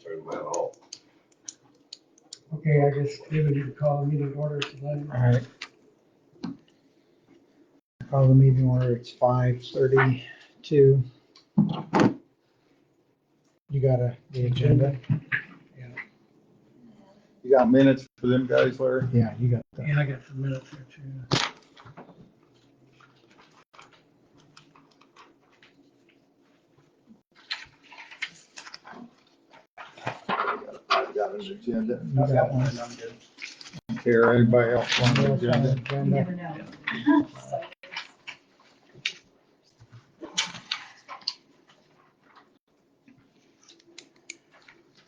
turn that off. Okay, I guess David, you call the meeting order tonight. All right. Call the meeting order. It's 5:32. You got the agenda? You got minutes for them guys, Larry? Yeah, you got that. Yeah, I got some minutes here too. I've got an agenda. You got one. I'm good. Here, anybody else want an agenda? You never know.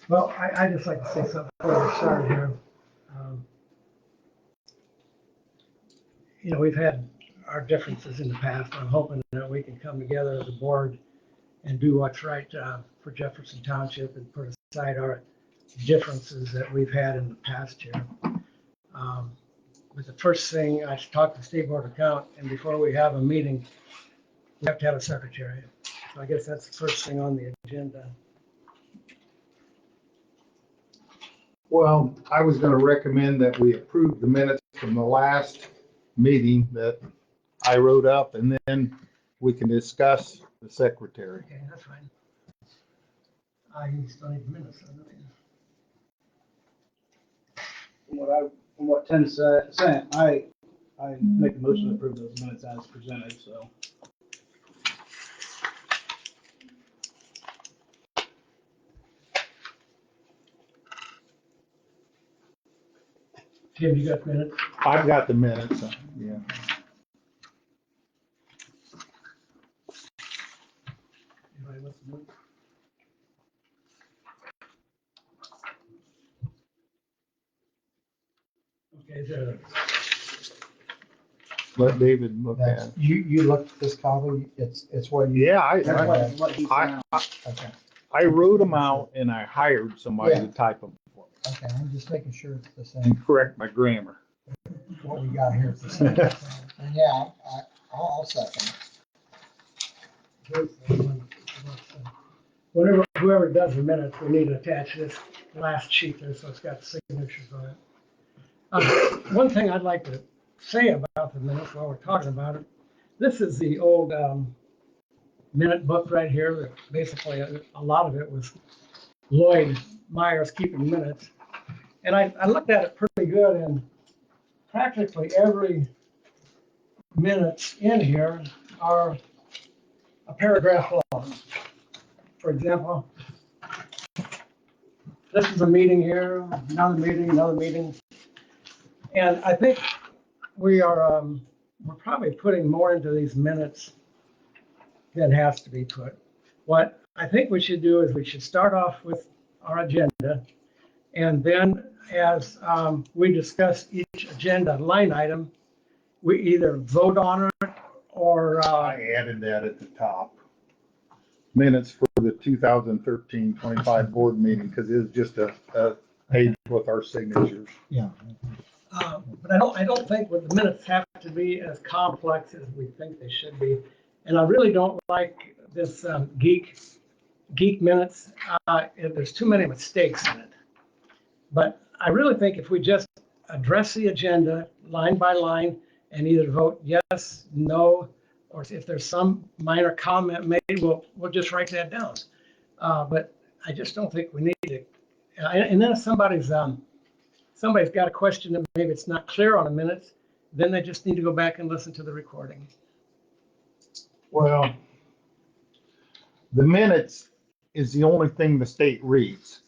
Well, I just like to say something before we start here. We've had our differences in the past. I'm hoping that we can come together as a board and do what's right for Jefferson Township and put aside our differences that we've had in the past here. But the first thing, I should talk to the State Board of Account, and before we have a meeting, we have to have a secretary. So I guess that's the first thing on the agenda. Well, I was gonna recommend that we approve the minutes from the last meeting that I wrote up, and then we can discuss the secretary. Okay, that's fine. I still need minutes. From what Tim said, I make a motion to approve those minutes as presented, so. Tim, you got minutes? I've got the minutes, yeah. Anybody wants to move? Okay, there. Let David look at That's, it. you looked at this copy, it's what you. Yeah, That's what he I, found. Okay, I wrote them out and I hired somebody to Yeah. type them for me okay, I'm just making sure it's the same, and correct my grammar. what we got here. It's the same. And yeah, I'll second. Whatever, whoever does the minutes, we need to attach this last sheet there, so it's got signatures on it. One thing I'd like to say about the minutes while we're talking about it, this is the old minute book right here, that basically a lot of it was Lloyd Myers keeping minutes. And I looked at it pretty good, and practically every minutes in here are a paragraph long. For example, this is a meeting here, another meeting. And I think we're probably putting more into these minutes than has to be put. What I think we should do is we should start off with our agenda, and then as we discuss each agenda line item, we either vote on it or I added that at the top. Minutes for the 2013-25 board meeting, because it was just a page with our signatures. Yeah. but I don't think the minutes have to be as complex as we think they should be. And I really don't like this geek minutes. There's too many mistakes in it. But I really think if we just address the agenda line by line and either vote yes, no, or if there's some minor comment made, we'll just write that down. But I just don't think we need to. And then if somebody's got a question and maybe it's not clear on the minutes, then they just need to go back and listen to the recording. Well, the minutes is the only thing the state reads.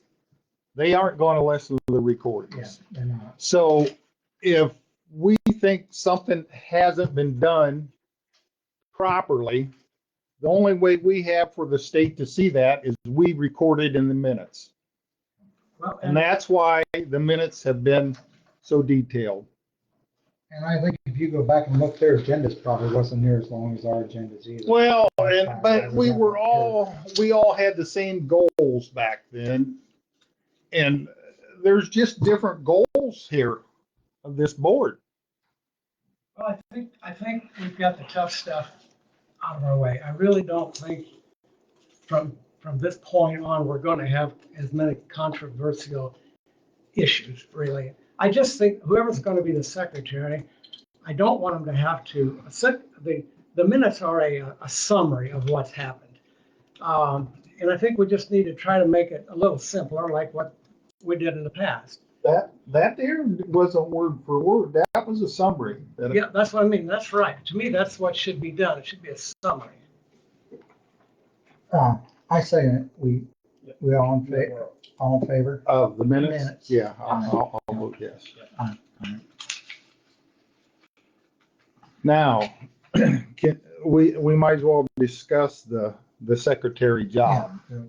They aren't going to listen to the Yeah, recordings. they're not. So if we think something hasn't been done properly, the only way we have for the state to see that is we record it in the minutes. Well, And that's why the minutes have been so detailed. And I think if you go back and look, their agendas probably wasn't near as long as our agendas either. Well, but we all had the same goals back then. And there's just different goals here of this board. Well, I think we've got the tough stuff out of our way. I really don't think from from this point on, we're going to have as many controversial issues, really. I just think whoever's going to be the secretary, I don't want them to have to, the minutes are a summary of what's happened. And I think we just need to try to make it a little simpler, like what we did in the past. That there wasn't word for word. That was a summary. Yeah, that's what I mean. That's right. To me, that's what should be done. It should be a summary. I say we all in favor, all in favor? Of the minutes? Minutes. Yeah, I'll vote yes. Aye. Now, we might as well discuss the secretary job. Yeah.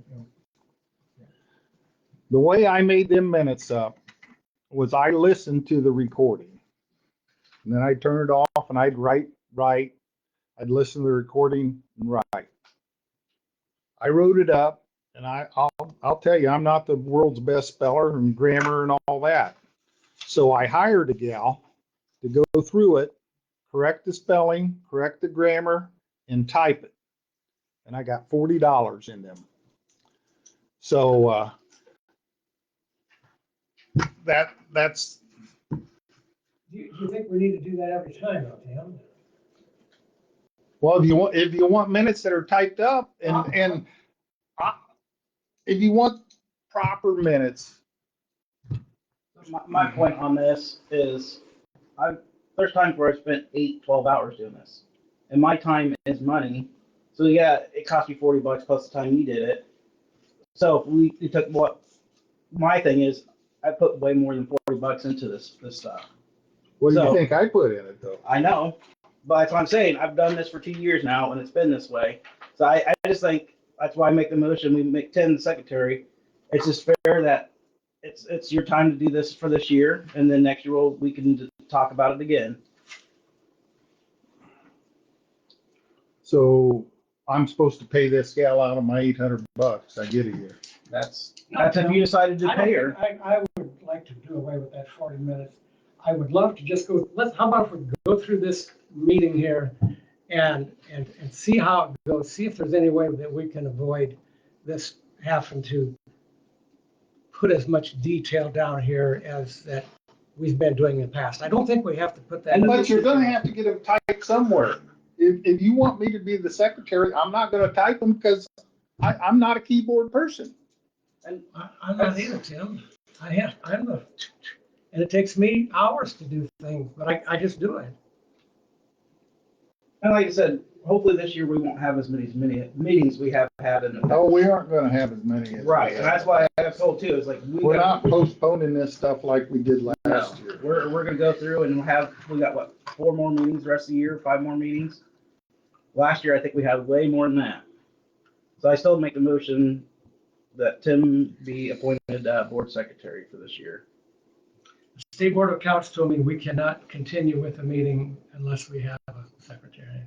The way I made them minutes up was I listened to the recording. And then I'd turn it off and I'd write. I'd listen to the recording and write. I wrote it up, and I'll tell you, I'm not the world's best speller and grammar and all that. So I hired a gal to go through it, correct the spelling, correct the grammar, and type it. And I got $40 in them. So that's. Do you think we need to do that every time, though, Tim? Well, if you want minutes that are typed up and if you want proper minutes. My point on this is, there's times where I spent 8-12 hours doing this, and my time is money. So yeah, it cost me $40 plus the time you did it. So if we took what my thing is, I put way more than $40 into this stuff. What do So- you think I put in it though? I know, but that's what I'm saying. I've done this for 2 years now, and it's been this way. So I just think that's why I make the motion. We make Tim the secretary. It's just fair that it's your time to do this for this year, and then next year we can talk about it again. So I'm supposed to pay this gal out of my $800 I get a year. That's if you decided to pay her. I would like to do away with that 40 minutes. I would love to just how about if we go through this meeting here and see how it goes, see if there's any way that we can avoid this having to put as much detail down here as that we've been doing in the past. I don't think we have to put that. But you're gonna have to get them typed somewhere. If you want me to be the secretary, I'm not gonna type them because I'm not a keyboard person. And I'm not either, Tim. I'm a, and it takes me hours to do things, but I just do it. And like I said, hopefully this year we won't have as many meetings we have had in the No, we aren't gonna have as many. as right, we and have. that's why I got told too. It's like We're not postponing this stuff like we did last year. We're gonna go through and we got what, 4 more meetings the rest of the year, 5 more meetings. Last year I think we had way more than that. So I still make the motion that Tim be appointed board secretary for this year. The State Board of Accounts told me we cannot continue with the meeting unless we have a secretary.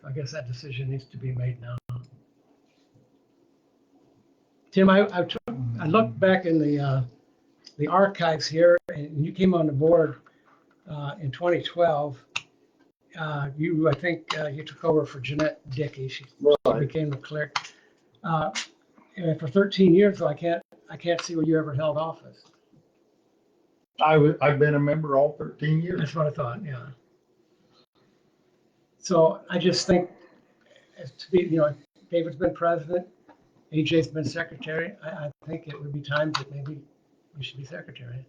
So I guess that decision needs to be made now. Tim, I looked back in the archives here, and you came on the board in 2012. I think you took over for Jeanette Dickey. She became the clerk. And for 13 years, though, I can't see where you ever held office. I've been a member all 13 years. That's what I thought, yeah. So I just think, as to be, David's been president, AJ's been secretary. I think it would be time that maybe you should be secretary.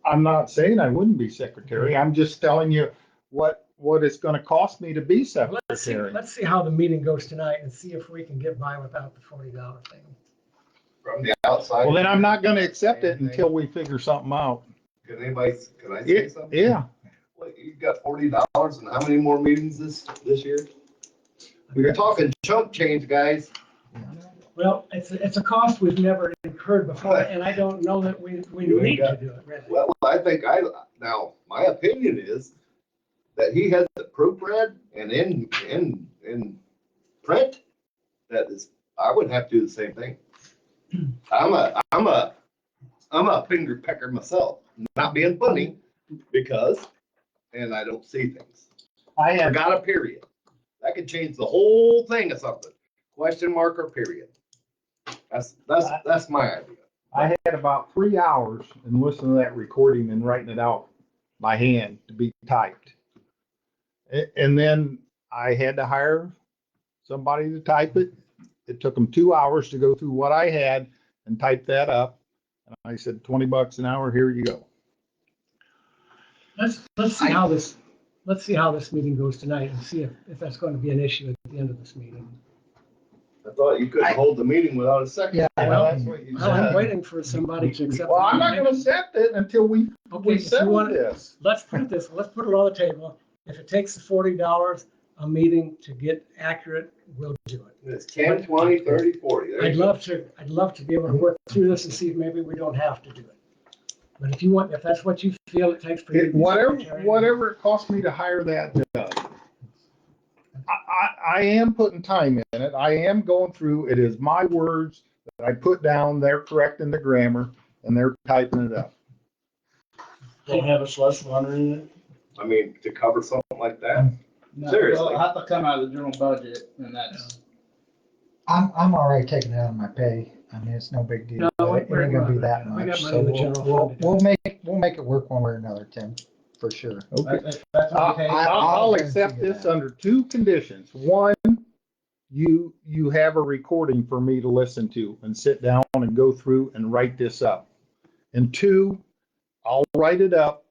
I'm not saying I wouldn't be secretary. I'm just telling you what it's gonna cost me to be secretary. Let's see how the meeting goes tonight and see if we can get by without the $40 thing. From the outside. Well, then I'm not gonna accept it until we figure something out. Can I say something? Yeah. Well, you got $40 and how many more meetings this year? We're talking chump change, guys. Well, it's a cost we've never incurred before, and I don't know that we need to do it, really. Well, I think now, my opinion is that he has it proofread and in print. That is, I would have to do the same thing. I'm a finger pecker myself, not being funny, and I don't see things. I I have, got a period. That could change the whole thing or something. Question mark or period. That's my idea. I had about 3 hours and listening to that recording and writing it out by hand to be typed. And then I had to hire somebody to type it. It took them 2 hours to go through what I had and type that up. And I said, $20 an hour, here you go. Let's see how this meeting goes tonight and see if that's going to be an issue at the end of this meeting. I thought you couldn't hold the meeting without a second. Yeah. Well, that's what you Well, I'm said. waiting for somebody to accept. Well, I'm not gonna accept it until we Okay, if you settle want, this. let's put it on the table. If it takes the $40 a meeting to get accurate, we'll do it. It's 10, 20, 30, 40. There I'd you go. love to be able to work through this and see if maybe we don't have to do it. But if that's what you feel it takes for you to be secretary, Whatever it costs me to hire that judge. I am putting time in it. I am going through, it is my words that I put down, they're correcting the grammar and they're typing it up. Don't have a slush water in it. I mean, to cover something like that. No, Seriously. It'll have to come out of the general budget, and that's, I'm already taking it out of my pay. I mean, it's no big deal. No, It ain't gonna be that we got much. money So in the general fund. we'll make it work one way or another, Tim, for sure. Okay. that's okay. I'll accept this under two conditions. One, you have a recording for me to listen to and sit down and go through and write this up. And two, I'll write it up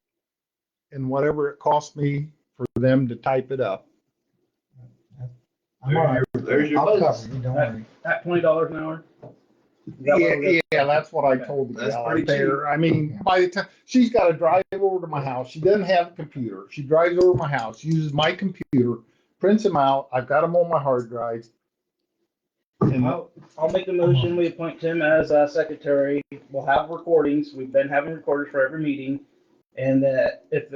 and whatever it costs me for them to type it up. I'm all right. There's your I'll budget. cover you, don't worry. At $20 an hour? Is that what we're gonna- Yeah, that's what I told the That's gal pretty out there. I mean, cheap. by the time, she's got to drive over to my house. She doesn't have a computer. She drives over to my house, uses my computer, prints them out. I've got them on my hard drive. And I'll make the motion, we appoint Tim as secretary, we'll have recordings, we've been having recorders for every meeting. And that if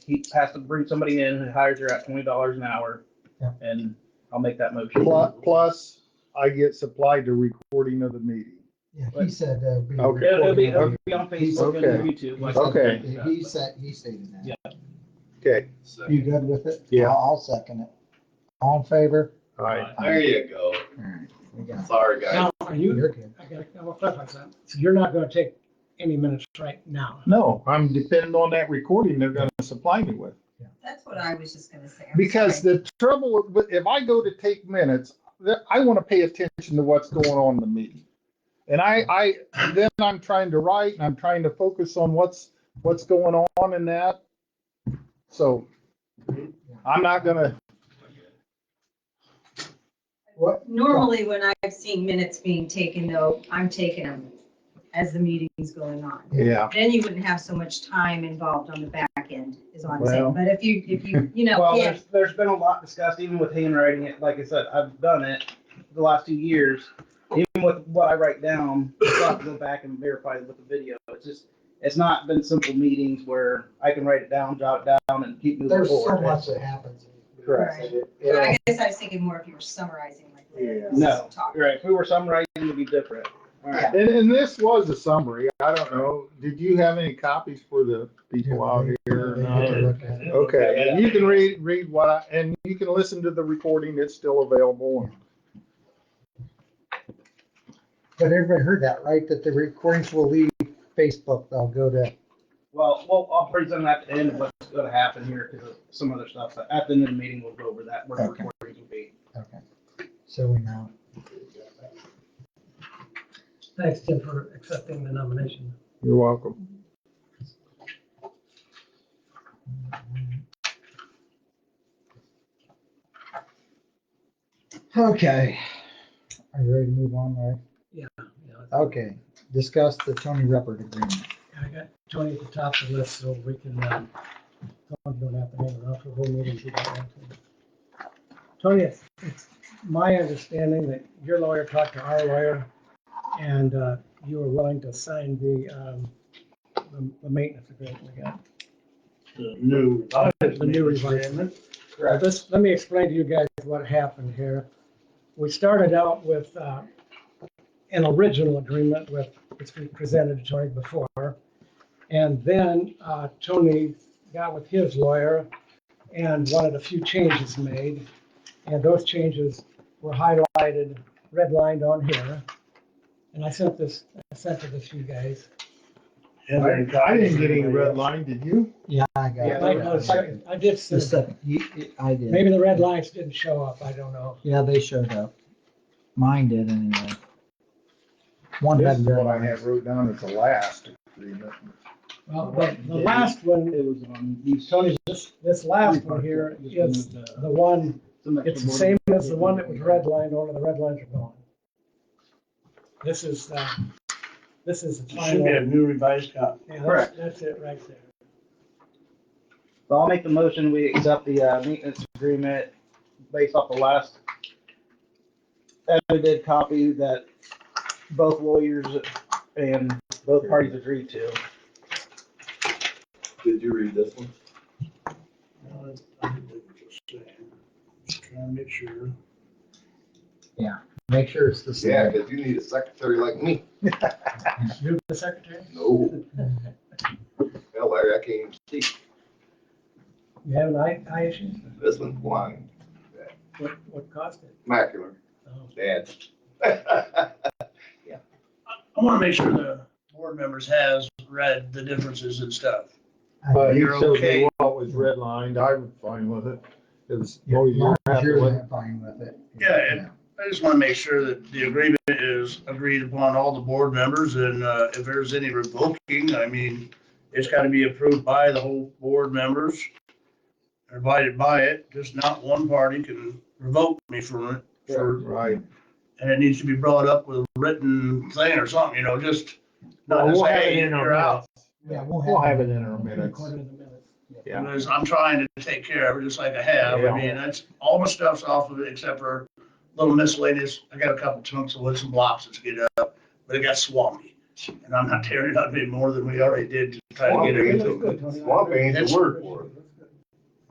he has to bring somebody in, he hires her at $20 an hour. Yeah. And I'll make that motion. plus I get supplied the recording of the meeting. Yeah, he said, be. Okay. It'll be recorded. on Facebook and Okay. YouTube. like- Okay. He stated that. Yeah. Okay, So, You good with it? Yeah. I'll second it. All in favor? all right. there you go. All right, we got it. Sorry, guys. Now, are you, You're good. I will clarify something. So you're not going to take any minutes right now? No, I'm depending on that recording they're going to supply me with. That's what I was just gonna say. I'm Because sorry. the trouble with, if I go to take minutes, I want to pay attention to what's going on in the meeting. And then I'm trying to write and I'm trying to focus on what's going on in that. So I'm not gonna, What? Normally, when I've seen minutes being taken, though, I'm taking them as the meeting's going on. yeah. Then you wouldn't have so much time involved on the back end, is what I'm Well. saying. But if you know, Well, yeah, there's been a lot discussed, even with handwriting it, like I said, I've done it the last 2 years. Even with what I write down, I still have to go back and verify it with the video. It's not been simple meetings where I can write it down, jot it down, and keep moving There's so forward. much that happens. Correct. but I guess I was thinking more if you were summarizing like Yeah. this. No, Talk. right, if we were summarizing, it would be different. All right. And this was a summary. I don't know. Did you have any copies for the people out here? They get to look at it. Okay, Yeah. you can read what and you can listen to the recording. It's still available. But everybody heard that, right? That the recordings will leave Facebook. They'll go to, Well, I'll present at the end of what's going to happen here because of some other stuff. But at the end of the meeting, we'll go over that, where the Okay. recordings will be. okay. So we know. Thanks, Tim, for accepting the nomination. You're welcome. Okay. Are you ready to move on, Larry? Yeah. Okay. Discuss the Tony Ruppert agreement. I got Tony at the top of the list, so we can, Tony don't have to hang around for the whole meeting if you don't want to. Tony, it's my understanding that your lawyer talked to our lawyer, and you were willing to sign the maintenance agreement we got. The new. The new revised. Let me explain to you guys what happened here. We started out with an original agreement which we presented to Tony before. And then Tony got with his lawyer and wanted a few changes made. And those changes were highlighted, redlined on here. And I sent it to you guys. I didn't get any red line, did you? Yeah, I got I it. I did The send it. second, I did. Maybe the red lines didn't show up, I don't know. Yeah, they showed up. Mine did anyway. One This had is red what I line. have wrote down as the last agreement. Well, the last one, It was on these. Tony, this last one here is the one, it's the same as the one that was redlined, only the red lines are gone. This is the It should be a final. new revised copy. Yeah, Correct. that's it right there. So I'll make the motion, we accept the maintenance agreement based off the last edited copy that both lawyers and both parties agreed to. Did you read this one? I did what you're saying. Just trying to make sure. Make sure it's the Yeah, same. because you need a secretary like me. You're the secretary? No. Hell, Larry, I can't even see. You have an eye issue? This one's blind. What caused it? Macular. Oh. Dad. I want to make sure the board members has read the differences and stuff. But he You're showed okay. me what was redlined, I was fine with it. It was, Yeah, oh, you're happy you're with it? fine with it. Yeah, and I just want to make sure that the agreement is agreed upon all the board members, and if there's any revoking, I mean, it's got to be approved by the whole board members, invited by it, just not one party can revoke me from it for, Right. and it needs to be brought up with a written thing or something, just not Well, just, we'll have hey, it in our you're out. Yeah, We'll have it in our minutes. Recorded in the minutes. Yeah. Because I'm trying to take care of it just like I have. Yeah. I mean, that's, all my stuff's off of it except for little miscellaneous. I got a couple chunks of wood, some blocks to get up, but it got swampy. And I'm not tearing it up any more than we already did to try to get everything. Swamp ain't the word for it.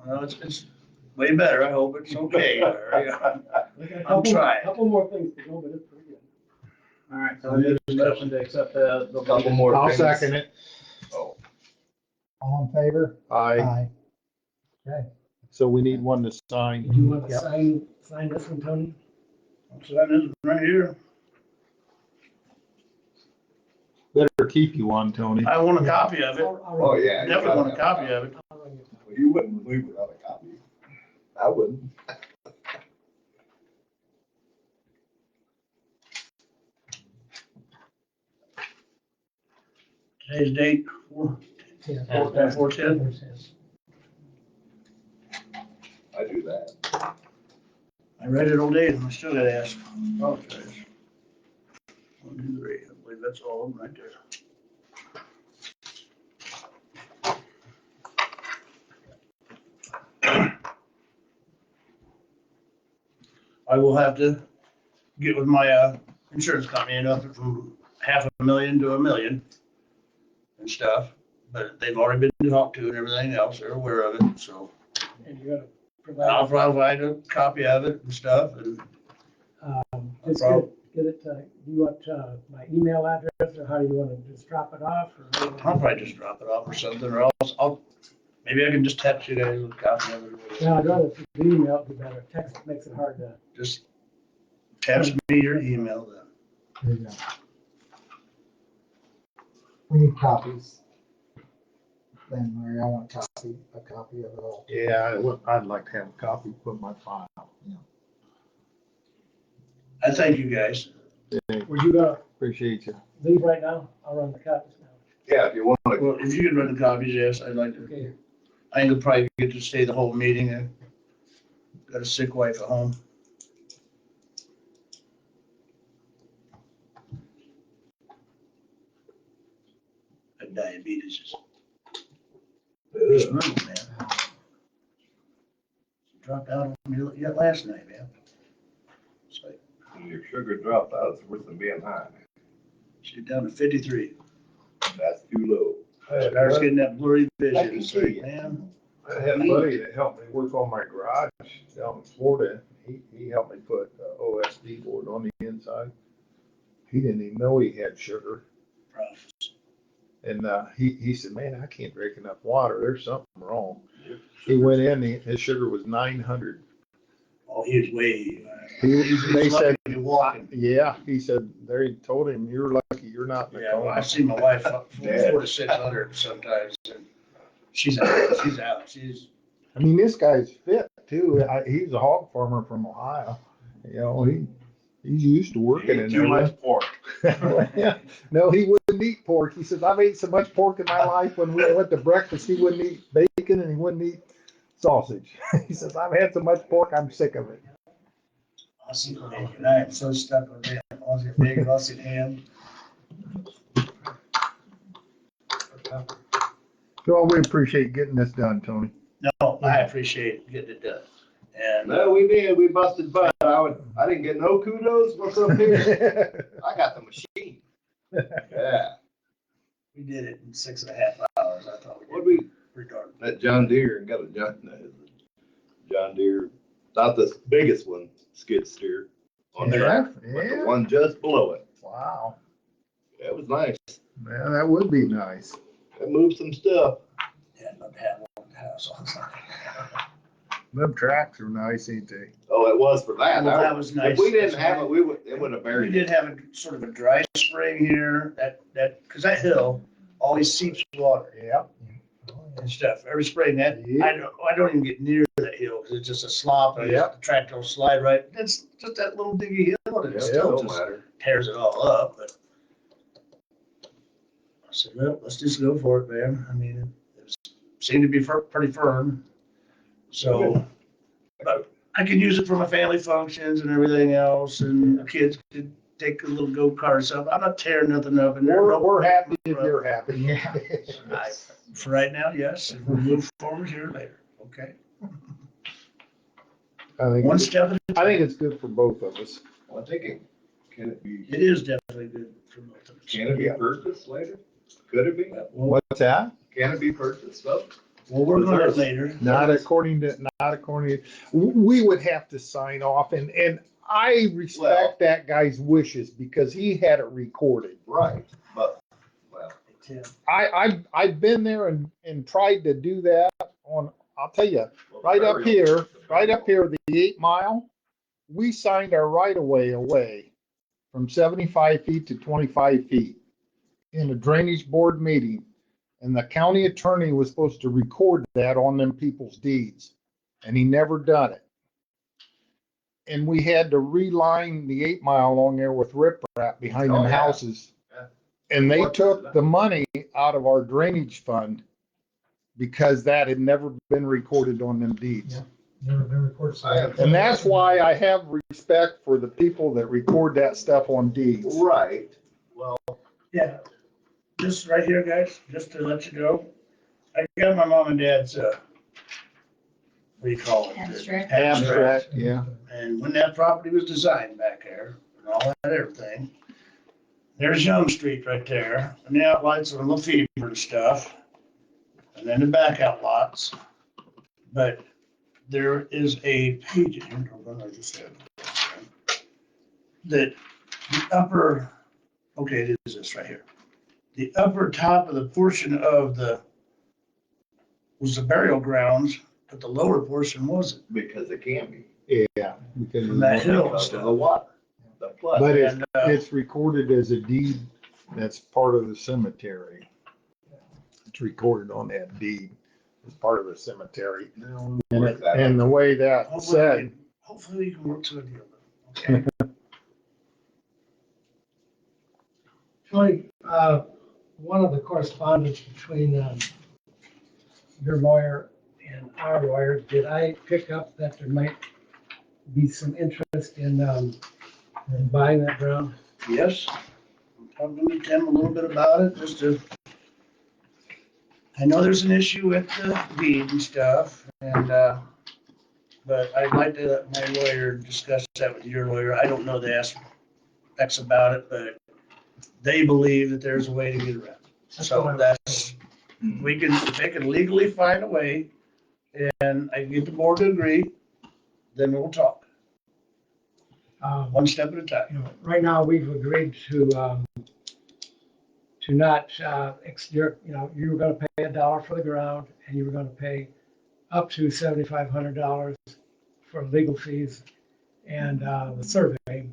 Well, it's way better. I hope it's okay. Larry. We got a I'm couple- trying. Couple more things to go, but it's pretty good. All right, so I made a motion to accept the. Couple more I'll things. second it. Oh, All in favor? Aye. Okay. So we need one to sign. Do you want to Yep. sign this one, Tony? So that is right here. Better keep you one, Tony. I want a copy of it. oh, yeah. you Definitely gotta want a have copy of it. I'll run you. Well, you wouldn't leave without a copy. I wouldn't. Today's date, Yeah. 4/10. I do that. I read it all day and I still got asked. Apologize. 1, 2, 3. I believe that's all of them right there. I will have to get with my insurance company and up it from $500,000 to $1 million and stuff. But they've already been talked to and everything else. They're aware of it, so And you're gonna I'll provide, provide a copy of it and stuff and just get it, do you want, my email address, or how do you want to just drop it off? Or how do you I'll want- probably just drop it off or something, or else maybe I can just text you guys with a copy of it. or whatever. Yeah, I'd rather if you email it, be better. Text makes it hard to. Just text me your email then. There you go. We need copies. Then, Larry, I want a copy of it all. Yeah, I'd like to have a copy, put in my file. I thank you guys. Were you gonna Appreciate you. leave right now? I'll run the copies now. Yeah, if you want to. Well, if you could run the copies, yes, I'd like to. Okay. I ain't gonna probably get to stay the whole meeting. I got a sick wife at home. Had diabetes. Just brutal, man. She dropped out on me yet last night, man. It's like, Your sugar dropped out, it's worse than being high. she's down to 53. That's too low. Starts getting that blurry I vision. can It's see like, it. man, I had a buddy that helped me work on my garage down in Florida. He helped me put OSB board on the inside. He didn't even know he had sugar. problems. And he said, man, I can't drink enough water. There's something wrong. He went in, his sugar was 900. Oh, he was way. They he's lucky said, to be walking. yeah, he said, they told him, you're lucky you're not in the Yeah, well, coma. I've seen my wife up Yeah. 400 to 600 sometimes, and she's out, she's out, she's, I mean, this guy's fit too. He's a hog farmer from Ohio. You know, he's used to working in too there. much pork. Yeah. No, he wouldn't eat pork. He says, I've ate so much pork in my life. When we went to breakfast, he wouldn't eat bacon and he wouldn't eat sausage. He says, I've had so much pork, I'm sick of it. Aussie bacon, I am so stuck on that, Aussie bacon, Aussie ham. So we appreciate getting this done, Tony. No, I appreciate getting it done. And No, we did, we busted butt. I didn't get no kudos. What's up here? I got the machine. Yeah. we did it in 6.5 hours, I thought What we we, did regardless. that John Deere, and got a John Deere, not the biggest one, skid steer on track, but the Yeah. one just below it. Wow. It was nice. Man, that would be nice. It moved some stuff. Yeah, I'd love to have one in the house all the time. Them tracks are nice, ain't they? Oh, it was for that. Well, that was nice. If we didn't have it, it would have We buried did it. have a sort of a dry spring here, because that hill always seeps water Yep. and stuff. Every spring, I don't even get near that hill because it's just a slop. And Yep. the tractor will slide right. It's just that little diggy hill, and it It still don't just matter. tears it all up. But I said, well, let's just go for it, man. I mean, seemed to be pretty firm. So, but I can use it for my family functions and everything else, and the kids could take a little go-kart stuff. I'm not tearing nothing up in there. We're happy if you're happy. Yeah. For right now, yes, and we'll move forward here later, okay? I think, One step at a I think time. it's good for both of us. I'm thinking, can it be, It is definitely good for both of us. can it be purchased later? Could it be? Well, What's that? Can it be purchased though? we'll work on it later. Not according to, we would have to sign off and I Well- respect that guy's wishes because he had it recorded. Right, but, well, Tim, I've been there and tried to do that I'll tell you, right up burial- here, the 8 Mile, we signed our right of way away from 75 feet to 25 feet in a drainage board meeting. And the county attorney was supposed to record that on them people's deeds, and he never done it. And we had to reline the 8 Mile along there with riprap behind Oh, them yeah. houses. Yeah. And they took the money out of our drainage fund because that had never been recorded on them deeds. Never been recorded. so- I have- And that's why I have respect for the people that record that stuff on deeds. right, well, yeah, this right here, guys, just to let you know, I got my mom and dad's, what do you call it? Abstract. Abstract, yeah. And when that property was designed back there and all that everything, there's Young Street right there, and the outlines of Lefevre and stuff, and then the back out lots. But there is a page in here, hold on, I just had that the upper, okay, it is this right here. The upper top of the portion of was the burial grounds, but the lower portion wasn't. because it can be. Yeah. Because From that hill. Because of the water, the flood. But And, it's recorded as a deed that's part of the cemetery. It's recorded on that deed as part of the cemetery. No, And, work that out. the way that said, Hopefully we can work to a deal. Okay. Tony, one of the correspondence between your lawyer and our lawyer, did I pick up that there might be some interest in buying that ground? Yes, I'm talking to Tim a little bit about it, I know there's an issue with the deed and stuff, and, but I'd like to let my lawyer discuss that with your lawyer. I don't know the aspects about it, but they believe that there's a way to get around it. So that's, if they can legally find a way, and I can get the board to agree, then we'll talk, one step at a time. You know, right now, we've agreed to not, you were gonna pay $1 for the ground, and you were gonna pay up to $7,500 for legal fees and the survey.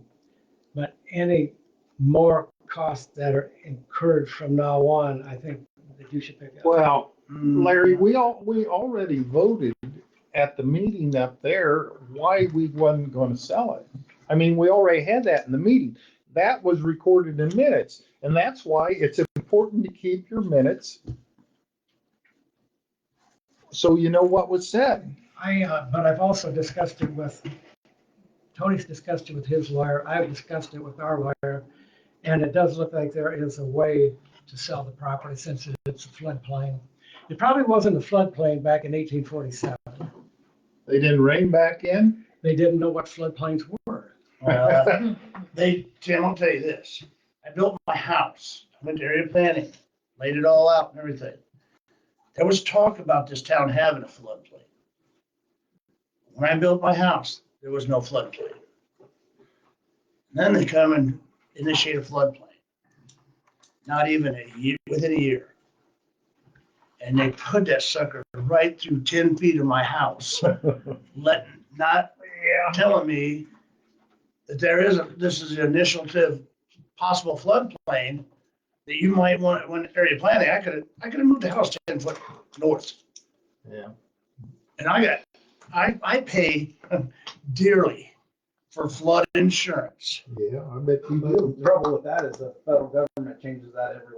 But any more costs that are incurred from now on, I think that you should pick up. Well, Larry, we already voted at the meeting up there why we wasn't gonna sell it. I mean, we already had that in the meeting. That was recorded in minutes, and that's why it's important to keep your minutes so you know what was said. But I've also discussed it with, Tony's discussed it with his lawyer, I've discussed it with our lawyer, and it does look like there is a way to sell the property since it's a floodplain. It probably wasn't a floodplain back in 1847. They didn't rein back in? They didn't know what floodplains were. Tim, I'll tell you this. I built my house, went to area planning, laid it all out and everything. There was talk about this town having a floodplain. When I built my house, there was no floodplain. Then they come and initiate a floodplain. Not even a year, within a year. And they put that sucker right through 10 feet of my house, telling me that this is the initiative, possible floodplain, that you might want, when area planning, I could have moved the house 10 foot north. Yeah. And I pay dearly for flood insurance. Yeah, I bet you The do. trouble with that is the federal government changes that every,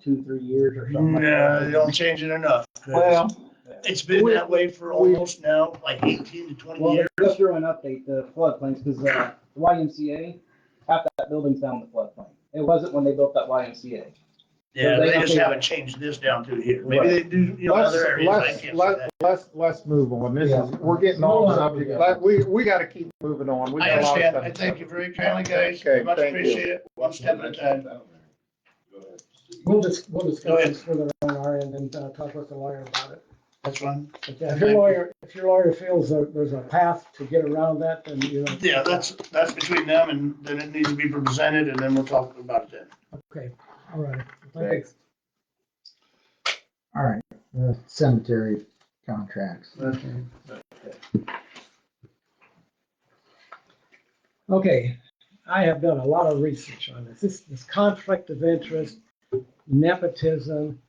2-3 years or something like No, that. they don't change it enough. 'Cause Well, it's been that way for almost now, like 18 to 20 Well, years. they go through and update the floodplains, because the YMCA, half that building's down the floodplain. It wasn't when they built that YMCA. Yeah, they they just update haven't it. changed this down through here. Maybe Right. they do, other areas. I can't say that. let's move on. Yeah. We're getting off subject. We gotta keep moving on. We I got a lot of understand. stuff I to thank say. you very kindly, guys. Okay, Much thank you. appreciate it. One step at a time. We'll Go discuss ahead. this further on our end and talk with the lawyer about it. That's fine. But yeah, if your lawyer feels there's a path to get around that, then Yeah, that's between them, and then it needs to be presented, and then we'll talk about it then. Okay, all right. Thanks. All right, the cemetery contracts. Okay, I have done a lot of research on this. This conflict of interest, nepotism,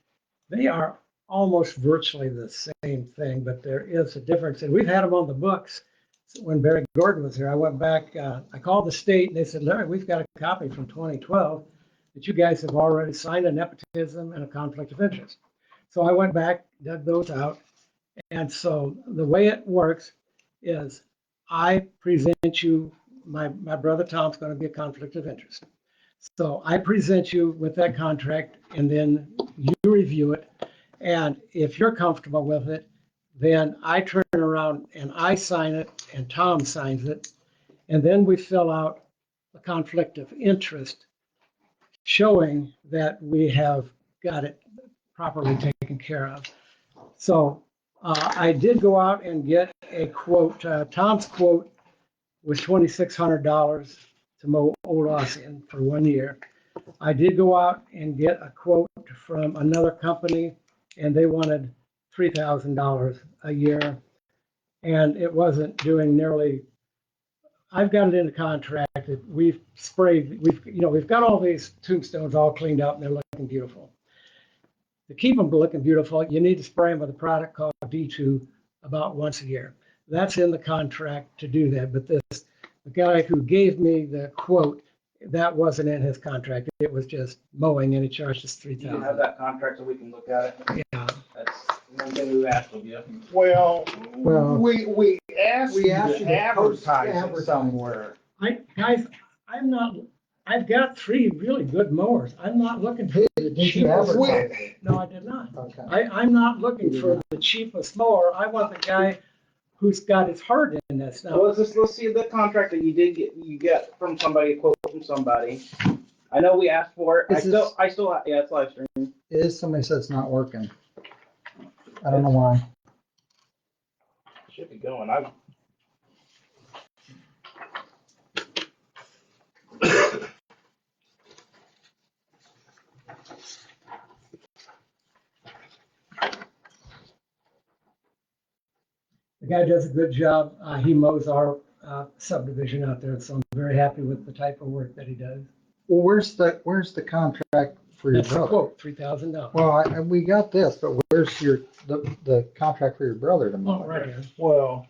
they are almost virtually the same thing, but there is a difference. And we've had them on the books. When Barry Gordon was here, I went back, I called the state and they said, Larry, we've got a copy from 2012 that you guys have already signed a nepotism and a conflict of interest. So I went back, dug those out. And so the way it works is I present you, my brother Tom's going to be a conflict of interest. So I present you with that contract and then you review it. And if you're comfortable with it, then I turn around and I sign it and Tom signs it. And then we fill out a conflict of interest showing that we have got it properly taken care of. So I did go out and get a quote. Tom's quote was $2,600 to mow Old Ossian for 1 year. I did go out and get a quote from another company, and they wanted $3,000 a year. And it wasn't doing nearly, I've got it in the contract that we've sprayed, we've got all these tombstones all cleaned up and they're looking beautiful. To keep them looking beautiful, you need to spray them with a product called D2 about once a year. That's in the contract to do that. But the guy who gave me the quote, that wasn't in his contract. It was just mowing and he charged us You can have $3,000. that contract so we can look at it. Yeah. That's one thing we've asked of you. Well, Well, we asked you asked you to to post- advertise it advertise. somewhere. Guys, I've got 3 really good mowers. I'm not looking for the Did you cheapest. advertise it? No, I did not. Okay. I'm not looking for the cheapest mower. I want the guy who's got his heart in this. Well, Now, let's see the contract that you get from somebody, a quote from somebody. I know we asked for it. Is Yeah, it's live stream. Somebody said it's not working. I don't know why. Should be going. The guy does a good job. He mows our subdivision out there, so I'm very happy with the type of work that he does. Well, where's the contract for your That's the brother? quote, $3,000. Well, we got this, but where's the contract for your brother to mow? Oh, right here. Well,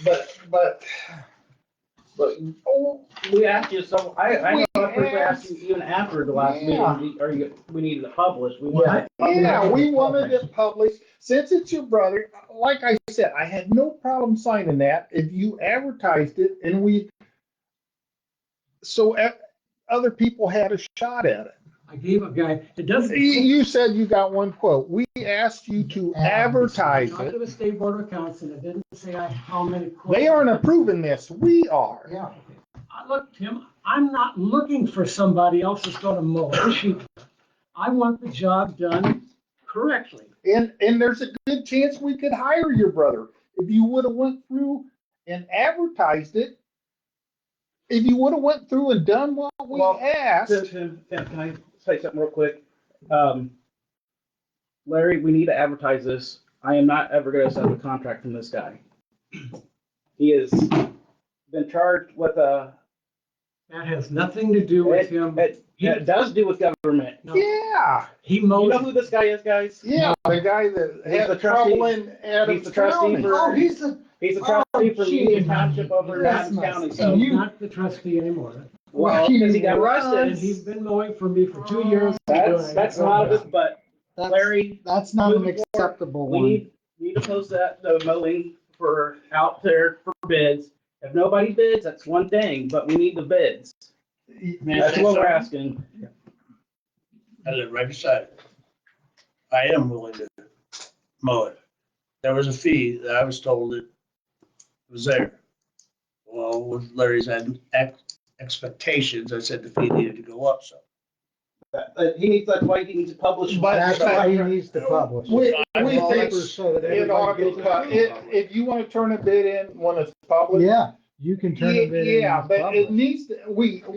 but we asked you, so I know I first asked you even after the last meeting, we needed it published. We wanted Yeah, we wanted it published. Since it's your brother, like I said, I had no problem signing that if you advertised it and other people had a shot at it. I gave a guy, it doesn't. You said you got one quote. We asked you to advertise Talked to it. the state board of accounts, and it didn't say how many quotes. They aren't approving this. We are. Yeah. Look, Tim, I'm not looking for somebody else that's gonna mow it cheap. I want the job done correctly. And there's a good chance we could hire your brother. If you would have went through and advertised it, if you would have went through and done what we asked. Can I say something real quick? Larry, we need to advertise this. I am not ever gonna accept a contract from this guy. He has been charged with That has nothing to do with him. it does do with government. No, Yeah, he You mows. know who this guy is, guys? yeah, the guy that He's had the trustee. trouble in Adams He's the trustee County. for- He's the. He's a trustee for gee. Union Township over in Adams County, so. He's not the trustee anymore. Well, because he got And arrested. he's been mowing for me for 2 years. That's not of it, but That's- Larry, That's not an moving forward, acceptable we one. need to post the mowing for out there for bids. If nobody bids, that's one thing, but we need the bids. That's what we're asking. I live right beside it. I am willing to mow it. There was a fee that I was told it was there. Well, with Larry's expectations, I said the fee needed to go up, so. That's why he needs to publish. But- That's why he needs to publish. We I think Papers so that it ought to everybody be gets cut. If you want to turn a bid in when it's it. published. Yeah, you can turn it in. Yeah, but it needs,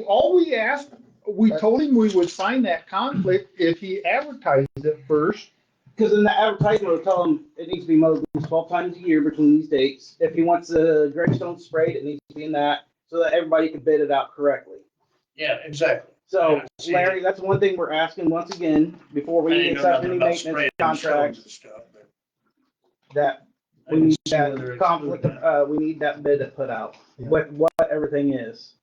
all we asked, we told him we would sign that conflict if he advertised it first. Because in the advertisement, we'll tell him it needs to be mowed at least 12 times a year between these dates. If he wants the gravestone sprayed, it needs to be in that, so that everybody can bid it out correctly. Yeah, exactly. So, Yeah, see. Larry, that's one thing we're asking once again, before I we didn't know accept nothing any about maintenance spraying stones contracts, and stuff, but that I we didn't need see whether that it's conflict, included or not. we need that bid put out, Yeah. with what everything is.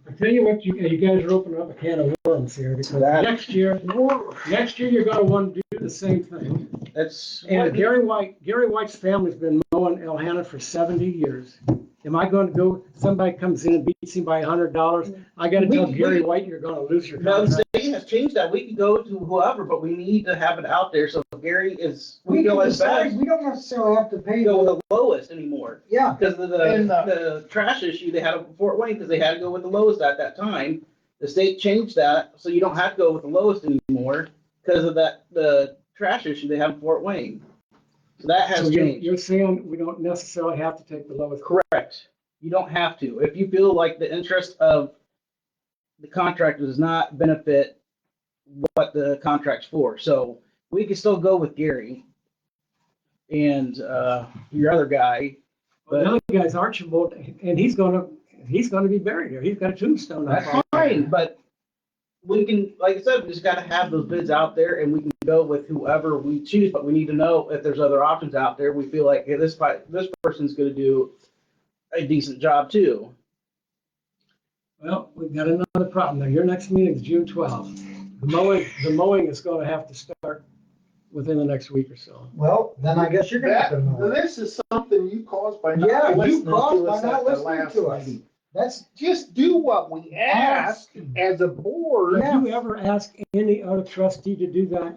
I tell you what, you guys are opening up a can of worms here, because That- next year you're gonna want to do the same thing. That's. And Gary White's family's been mowing Elhanna for 70 years. Am I going to go, somebody comes in and beats him by $100? I gotta tell Gary White, you're gonna lose your No, the contract. state has changed that. We can go to whoever, but we need to have it out there, so if Gary is, we We feel can as decide, bad, we don't necessarily have to pay. go with the lowest anymore. Yeah, Because of And, the trash issue they had up in Fort Wayne, because they had to go with the lowest at that time. The state changed that, so you don't have to go with the lowest anymore, because of the trash issue they have in Fort Wayne. So that has So changed. you're saying we don't necessarily have to take the lowest. Correct. You don't have to. If you feel like the interest of the contract does not benefit what the contract's for. So we can still go with Gary and your other guy. Well, the other guy's Archibald, and he's gonna be buried here. He's got a tombstone. up That's on there. fine, but we can, like I said, we just gotta have those bids out there and we can go with whoever we choose, but we need to know if there's other options out there. We feel like, hey, this person's gonna do a decent job too. Well, we've got another problem there. Your next meeting is June 12th. The mowing is gonna have to start within the next week or so. well, then I guess you're gonna have to mow. This is something you caused by Yeah, not you listening to caused us by not at the listening last to us. meeting. That's, Just do what we asked as a board. Did you ever ask any other trustee to do that?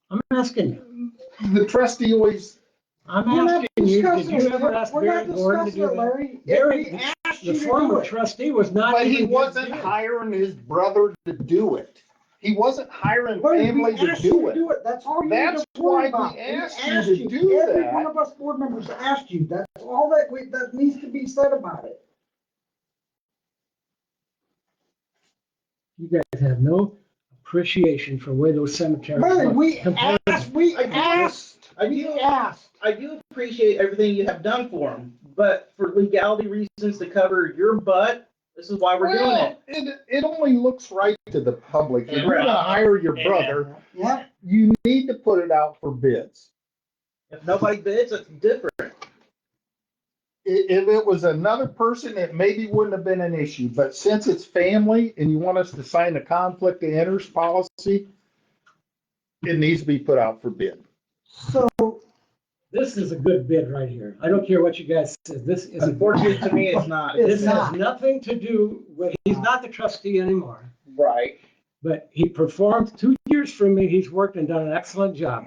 I'm asking you. The trustee always, I'm we're not asking you, did discussing you ever it, ask we're Barry not Gordon to discussing do it, that? Larry. Barry, We asked the you to do former it. trustee was not but he even. wasn't hiring his brother to do it. He wasn't hiring But we family to asked you do to it. do it, that's all you need That's to worry why we about. asked you to do Every that. one of us board members asked you, that's all that needs to be said about it. You guys have no appreciation for where those cemeteries. Larry, look we compared- asked, I do appreciate everything you have done for them, but for legality reasons to cover your butt, this is why we're doing Well, it. it only looks right to the public. If you're Correct. gonna hire your brother, Yeah. you need to put it out for bids. If nobody bids, it's different. If it was another person, it maybe wouldn't have been an issue, but since it's family and you want us to sign a conflict of interest policy, it needs to be put out for bid. So, This is a good bid right here. I don't care what you guys say. This is. Unfortunately, to me, it's not. This It's has not. nothing to do with, he's not the trustee anymore, Right. but he performed 2 years for me. He's worked and done an excellent job.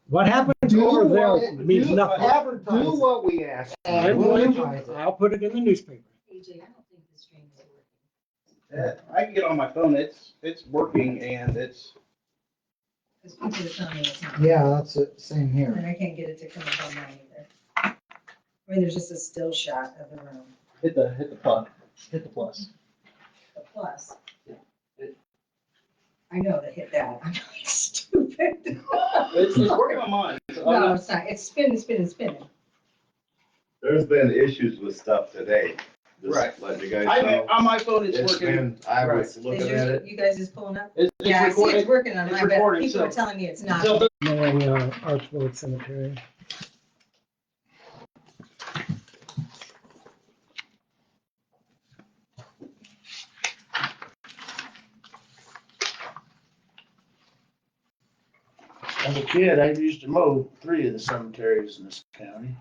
What happens over there means nothing. Do what we ask. I'm going to, I'll put it in the newspaper. AJ, I don't think the stream is working. I can get on my phone. It's working and it's. Because people are telling me it's not. yeah, that's it, same And here. I can't get it to come up on mine either. I mean, there's just a still shot of the room, Hit the plug. Hit the plus. a plus. I know to hit that. I'm not stupid. It's working on mine. So No, it's not. It's spinning, spinning, spinning. There's been issues with stuff today. Just Right. let you guys know. on my phone, it's It's working. been, I was Is looking yours- at it. You guys just pulling up? It's Yeah, I see recording. it's working on it's mine, but recording, people so- are telling me it's not. So Knowing Archwood Cemetery. As a kid, I used to mow 3 of the cemeteries in this county.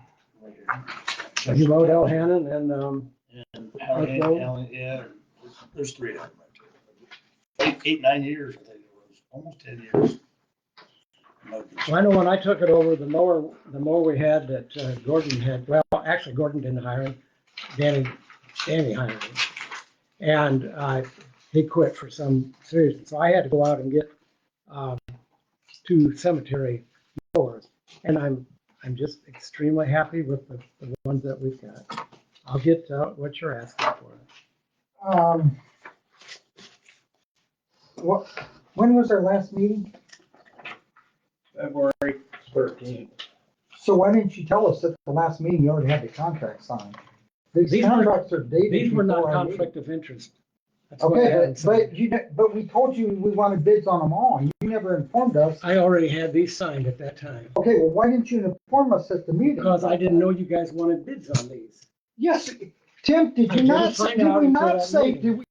You mowed Elhannon and, And yeah, there's 3 of them. Right there. 8, 9 years, I think it was, almost 10 years. Mowed this. well, I know when I took it over, the mower we had that Gordon had, well, actually Gordon didn't hire him. Danny hired him. And he quit for some reason. So I had to go out and get 2 cemetery mowers. And I'm just extremely happy with the ones that we've got. I'll get what you're asking for. What, when was our last meeting? February 13th. So why didn't you tell us at the last meeting you already had the contract signed? These These were- contracts are dated. These were not before our meeting. conflict of interest. That's why I Okay, haven't signed. but we told you we wanted bids on them all, and you never informed us. I already had these signed at that time, Okay, well, why didn't you inform us at the meeting? because I didn't know you guys wanted bids on these. Yes, Tim, did I you didn't not, find did out we until not that say, meeting.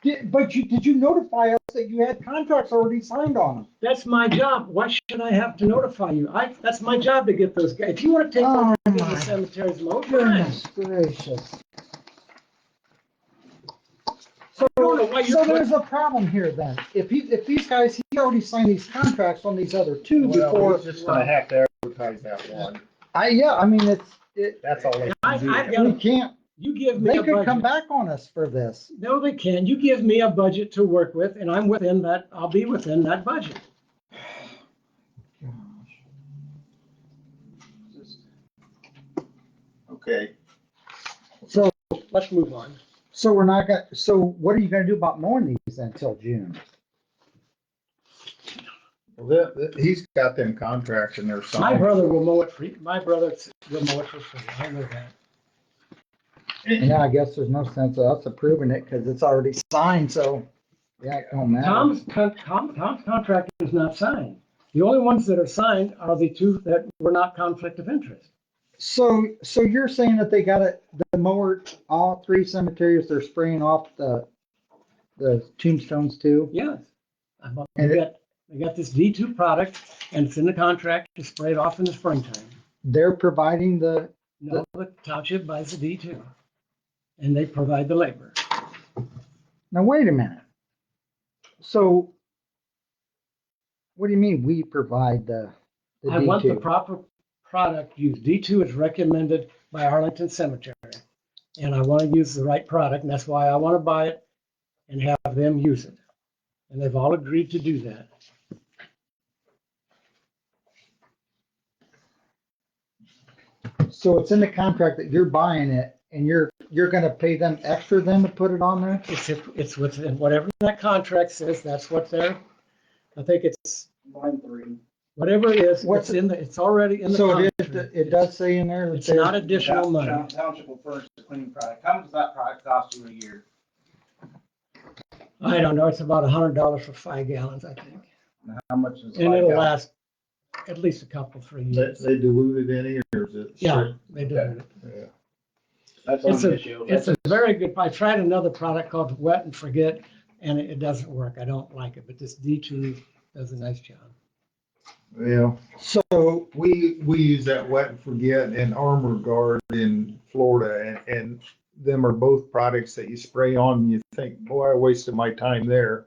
did you notify us that you had contracts already signed on them? That's my job. Why should I have to notify you? That's my job to get those guys. If you want to take Oh, over and get my the cemeteries mowed, fine. Goodness gracious. So, I don't know why you're so there's a problem here then. If these guys, he already signed these contracts on these other 2 Well, before. he's just gonna have to advertise that one. I mean, That's all they I've can do. got we a- can't, You give me they a could come budget. back on us for this. No, they can. You give me a budget to work with, and I'm within that, I'll be within that budget. Okay. So, Let's move on. so we're not gonna, so what are you gonna do about mowing these until June? Well, he's got them contracts in there My somewhere. brother will mow it free. My brother will mow it for free. I know that. Yeah, I guess there's no sense of us approving it because it's already signed, so, yeah, it don't matter. Tom's contract is not signed. The only ones that are signed are the 2 that were not conflict of interest. So you're saying that they got it, the mower, all 3 cemeteries, they're spraying off the tombstones too? Yes. And They got this D2 product, and it's in the contract to spray it off in the springtime. They're providing the, No, the township buys the D2, and they provide the labor. now wait a minute. So what do you mean we provide the I want the D2? proper product used. D2 is recommended by Arlington Cemetery, and I want to use the right product, and that's why I want to buy it and have them use it. And they've all agreed to do that. So it's in the contract that you're buying it and you're gonna pay them extra then to put it on there? It's within whatever that contract says, that's what they're, I think it's Line 3. Whatever it is, What's it's already in the So it contract. is, it does say in there that It's not there's, additional money. Township will furnish the cleaning product. How much does that product cost you a year? I don't know, it's about $100 for 5 gallons, I think. How much is? And it'll last at least a couple, 3 They, years. they diluted any, or is it? Yeah, they do. Okay. Yeah. That's It's an a, issue. it's a very good, I tried another product called Wet and Forget, and it doesn't work. I don't like it, but this D2 does a nice job. Yeah, so, we use that Wet and Forget and Armor Guard in Florida, and them are both products that you spray on and you think, boy, I wasted my time there.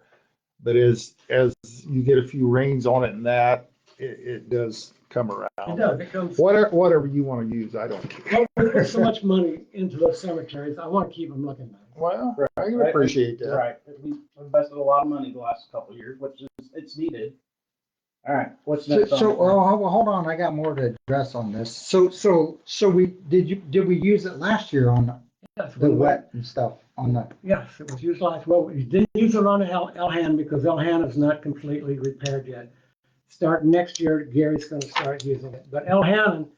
But as you get a few rains on it and that, it does come It around. does, it comes, Whatever you want to use, I don't care. well, we put so much money into those cemeteries, I want to keep them looking nice. Well, I can Right. appreciate that. Right, we invested a lot of money the last couple of years, which is, it's needed. All right, what's next? on the- well, hold on, I got more to address on this. So did we use it last year on Yes, the we- wet and stuff on the, Yes, it was used last, well, we didn't use it on Elhan because Elhan is not completely repaired yet. Starting next year, Gary's gonna start using it, but Elhan,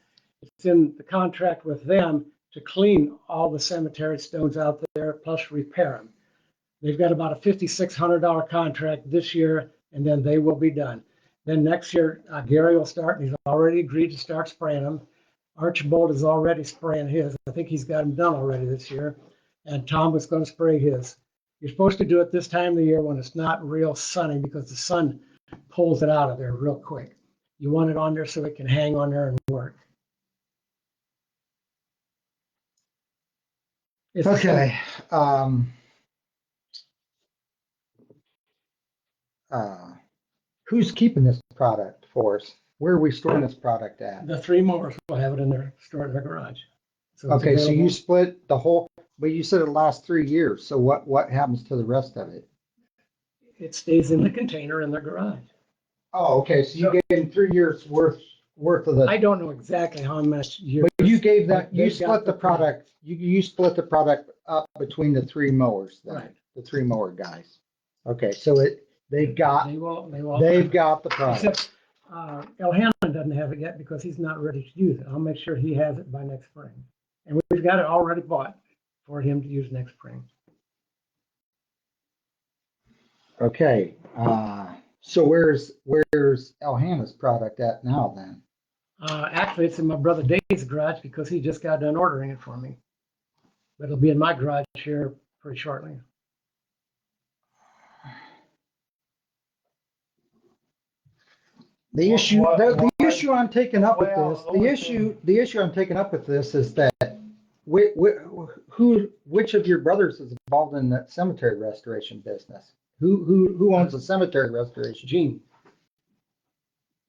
it's in the contract with them to clean all the cemetery stones out there, plus repair them. They've got about a $5,600 contract this year, and then they will be done. Then next year, Gary will start, and he's already agreed to start spraying them. Archibald is already spraying his. I think he's got them done already this year. And Tom was going to spray his. You're supposed to do it this time of the year when it's not real sunny because the sun pulls it out of there real quick. You want it on there so it can hang on there and work. It's okay, who's keeping this product for us? Where are we storing this product at? The 3 mowers will have it in their, stored in their garage. So it's Okay, so you available. split the whole, but you said it lasts 3 years, so what happens to the rest of it? It stays in the container in their garage. Oh, okay, so you gave them 3 years worth of the, I don't know exactly how much years. but you gave that, but you they've got split the product, you split the product up between the 3 mowers then, Right. the 3 mower guys. Okay, so they've got They will. the product. Except, Elhanan doesn't have it yet because he's not ready to use it. I'll make sure he has it by next spring. And we've got it already bought for him to use next spring. Okay, so where's Elhana's product at now then? Actually, it's in my brother Dave's garage because he just got done ordering it for me. But it'll be in my garage here pretty shortly. The issue, the Why- issue I'm taking up with Well, this, the only the issue I'm taking up with this is that which of your brothers is involved in that cemetery restoration business? Who owns the cemetery restoration? Gene,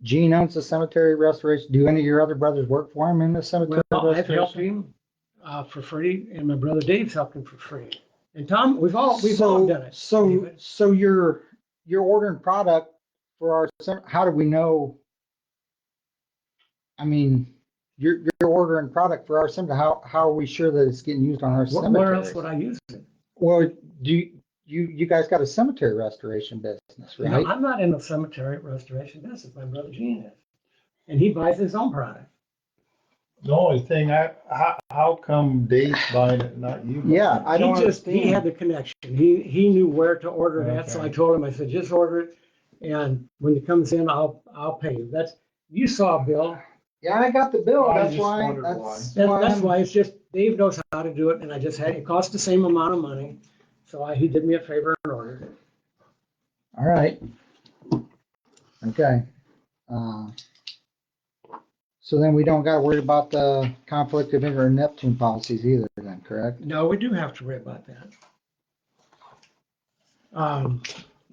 Gene owns the cemetery restoration. Do any of your other brothers work for him in the cemetery well, I've helped restoration? him for free, and my brother Dave's helped him for free. And Tom, we've all done it. David. So you're ordering product for our, how do we know? I mean, you're ordering product for our cemetery. How are we sure that it's getting used on our Where cemeteries? else would I use it? Well, you guys got a cemetery restoration business, No, right? I'm not in the cemetery restoration business. My brother Gene is. And he buys his own product. The only thing, how come Dave's buying it, and not you? Yeah, I don't He understand. had the connection. He knew where to order it at, so I Okay. told him, I said, just order it. And when it comes in, I'll pay you. You saw Bill. Yeah, I got the bill. I That's just why. wondered That's That's why it's just, Dave knows how to do it, and I just had, it cost the same amount of money. So he did me a favor and ordered it. All right. Okay. So then we don't got to worry about the conflict of interest or Neptune policies either then, correct? No, we do have to worry about that.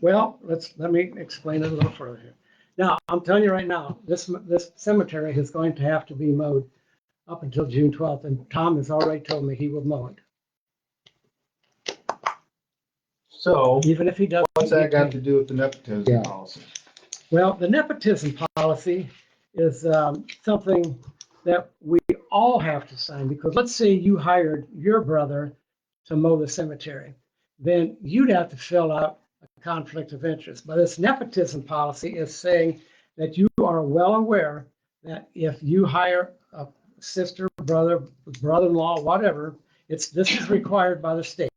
Well, let me explain it a little further here. Now, I'm telling you right now, this cemetery is going to have to be mowed up until June 12th, and Tom has already told me he will mow it, So, even if he doesn't. what's that got get to paid. do with the nepotism Yeah. policy? Well, the nepotism policy is something that we all have to sign, because let's say you hired your brother to mow the cemetery, then you'd have to fill out a conflict of interest. But this nepotism policy is saying that you are are well aware that if you hire a sister, brother, brother-in-law, whatever, this is required by the state.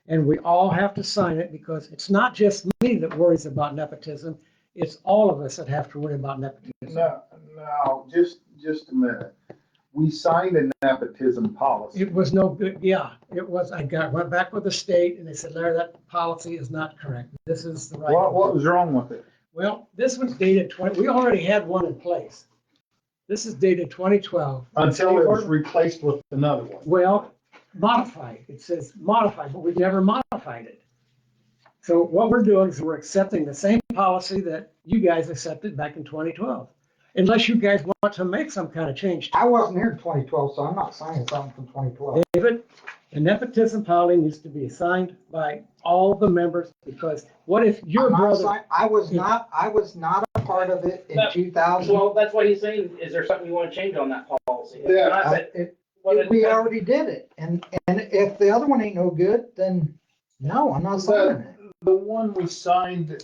And we all have to sign it because it's not just me that worries about nepotism. It's all of us that have to worry about nepotism. No, just a minute. We signed a nepotism policy. It was no good. Yeah, it was. Went back with the state and they said, Larry, that policy is not correct. This is the right. What was wrong with it? Well, this one's dated we already had one in place. This is dated 2012. Until it was replaced with another one. Well, modified. It says modified, but we've never modified it. So what we're doing is we're accepting the same policy that you guys accepted back in 2012. Unless you guys want to make some kind of change. I wasn't here in 2012, so I'm not signing something from 2012. David, the nepotism policy needs to be signed by all the members because what if your I'm not brother? I was not a part of it in No. 2000. Well, that's what he's saying. Is there something you want to change on that policy? Yeah, And I said, We already did it, and if the other one ain't no good, then no, I'm not signing it. The one we signed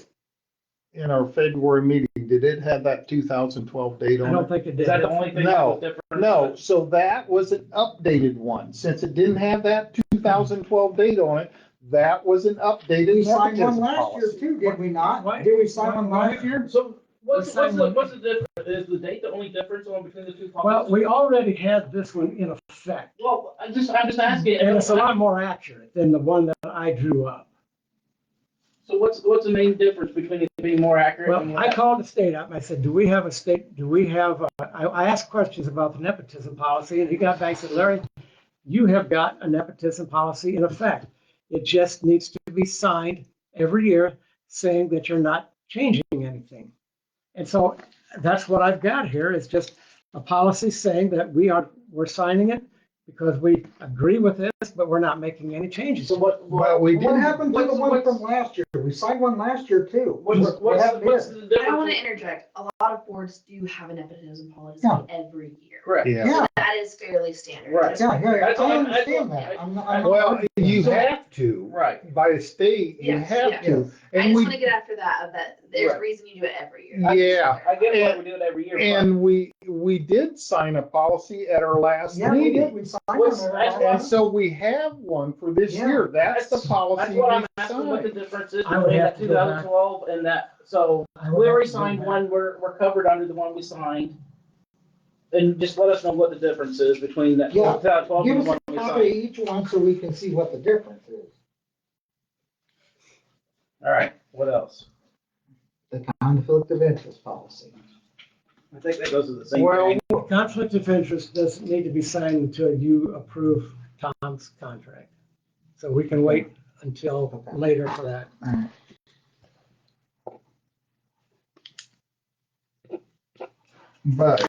in our February meeting, did it have that 2012 date I on don't it? think it Is did. that the only thing that was different? No, so that was an updated one. Since it didn't have that 2012 date on it, that was an updated We signed one nepotism last year policy. too, did we not? Why- Did we sign one why- last year? So what's We're signing the difference? Is the date the only difference on between the two policies? Well, we already had this one in effect, Well, I'm just asking. and it's a lot more accurate than the one that I drew up. So what's the main difference between it being more accurate and Well, I what? called the state up and I said, I asked questions about the nepotism policy and he got back and said, Larry, you have got a nepotism policy in effect. It just needs to be signed every year saying that you're not changing anything. And so that's what I've got here is just a policy saying that we're signing it because we agree with this, but we're not making any changes. So what? Well, we What didn't, happened to the one from last year? We signed one last year too. What's What happened the here? difference? I want to interject. A lot of boards do have a nepotism policy Yeah. every year. Correct. yeah. Yeah, That is fairly standard. Right. yeah, That's I what understand that. I'm not Well, arguing you that. have to, Right. by the state, you Yes, have yeah. to. I And just we, want to get after that, that there's Right. a reason you do it every year. yeah, I get why we do it every year. and we did sign a policy at our last Yeah, we did. meeting. We signed one. What's- there that's last why- And time. so we have one for this Yeah. year. That's the policy That's we what I'm asking, what the signed. difference is I would between have that to go back. 2012 and that, so I would we have already to go signed back. one, we're covered under the one we signed. And just let us know what the difference is between that Yeah. 2012 Give and us the one a we copy of signed. each one so we can see what the difference is. All right, what else? The conflict of interest policy. I think that goes to the same Well, thing. Conflict of interest doesn't need to be signed until you approve Tom's contract. So we can wait until Okay. later for that. All right. but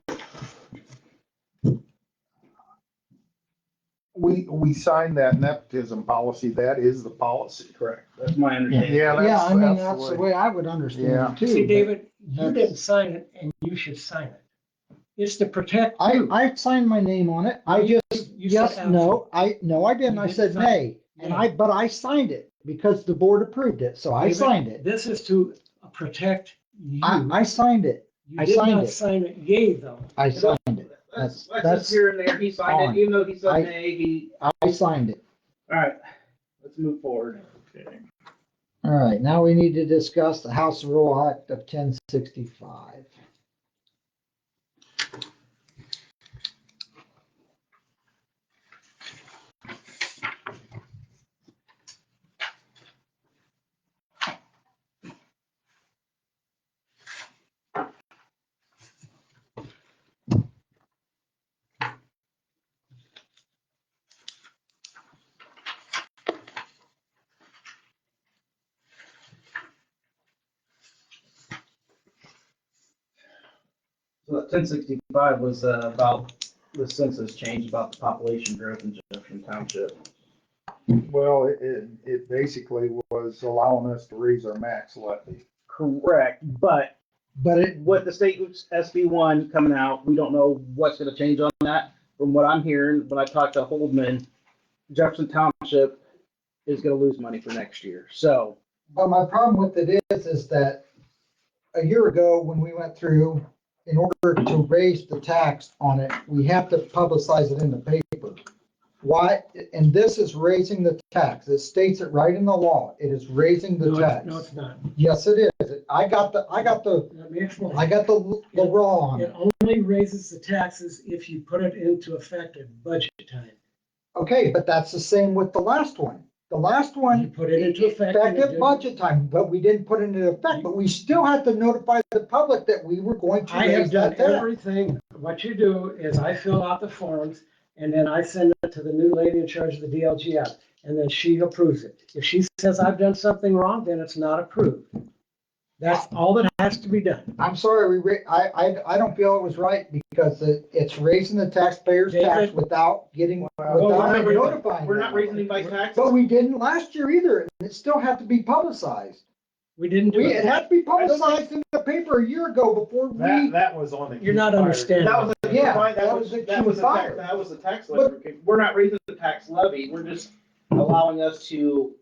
we signed that nepotism policy. That is the policy. Correct. That's my understanding. Yeah, Yeah, I mean, that's that's the the way. way I would understand Yeah. it too. See, but David, you that's- didn't sign it and you should sign it. It's to protect I, you. I signed my name on it. I just, You yes, said no, no, I didn't. You I didn't said sign nay. And but I signed it because the board approved it. So I David, signed it. This is to protect you. I signed it. You I did signed not it. sign it yay though. I signed it. Let's That's- just here and there, he signed on. it, even though he said I- nay, he, I signed it. all right, let's move forward. All right, now we need to discuss the House Rule Act of 1065. So that 1065 was about the census change about the population growth in Jefferson Township. Well, it basically was allowing us to raise our max levy. Correct, but But it, with the state SB1 coming out, we don't know what's gonna change on that. From what I'm hearing, when I talked to Holdman, Jefferson Township is gonna lose money for next year, so. but my problem with it is that a year ago when we went through in order to raise the tax on it, we have to publicize it in the paper. Why? And this is raising the tax. It states it right in the law. It is raising the No, tax. no, it's not. Yes, it is. I got the Let me explain. law on It it. only raises the taxes if you put it into effect at budget time. Okay, but that's the same with the last one. The last You one, put it into effect. and it effective didn't- budget time, but we didn't put it into effect, but we still had to notify the public that we were going to I have raise done that tax. everything. What you do is I fill out the forms and then I send it to the new lady in charge of the DLGF and then she approves it. If she says I've done something wrong, then it's not approved. That's all that has to be done. I'm sorry, I don't feel it was right because it's raising the taxpayers' tax David? without getting, Well, without notifying. We're not them. raising anybody's taxes. But we didn't last year either, and it still had to be publicized. We didn't do It it. had to be publicized in the paper a year ago before we, That was on the. You're not understanding. That was a Yeah, fine, that was a that was a fire. tax, that was a tax levy. We're not raising the tax levy, we're just allowing us to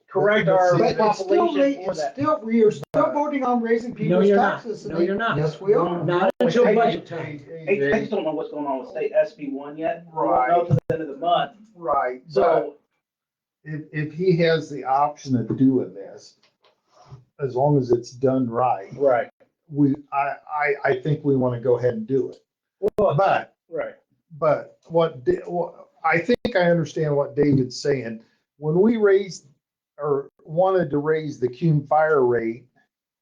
correct our but it's still, population for that. we are still voting on raising No, people's you're not. taxes. and No, you're not. Yes, we are. Not until budget time. I just don't know what's going on with state SB one yet. We won't Right. know till the end of the month, Right, but so, if he has the option of doing this, as long as it's done right, right, I think we want to go ahead and do it. But right. I think I understand what David's saying. When we raised or wanted to raise the cume fire rate,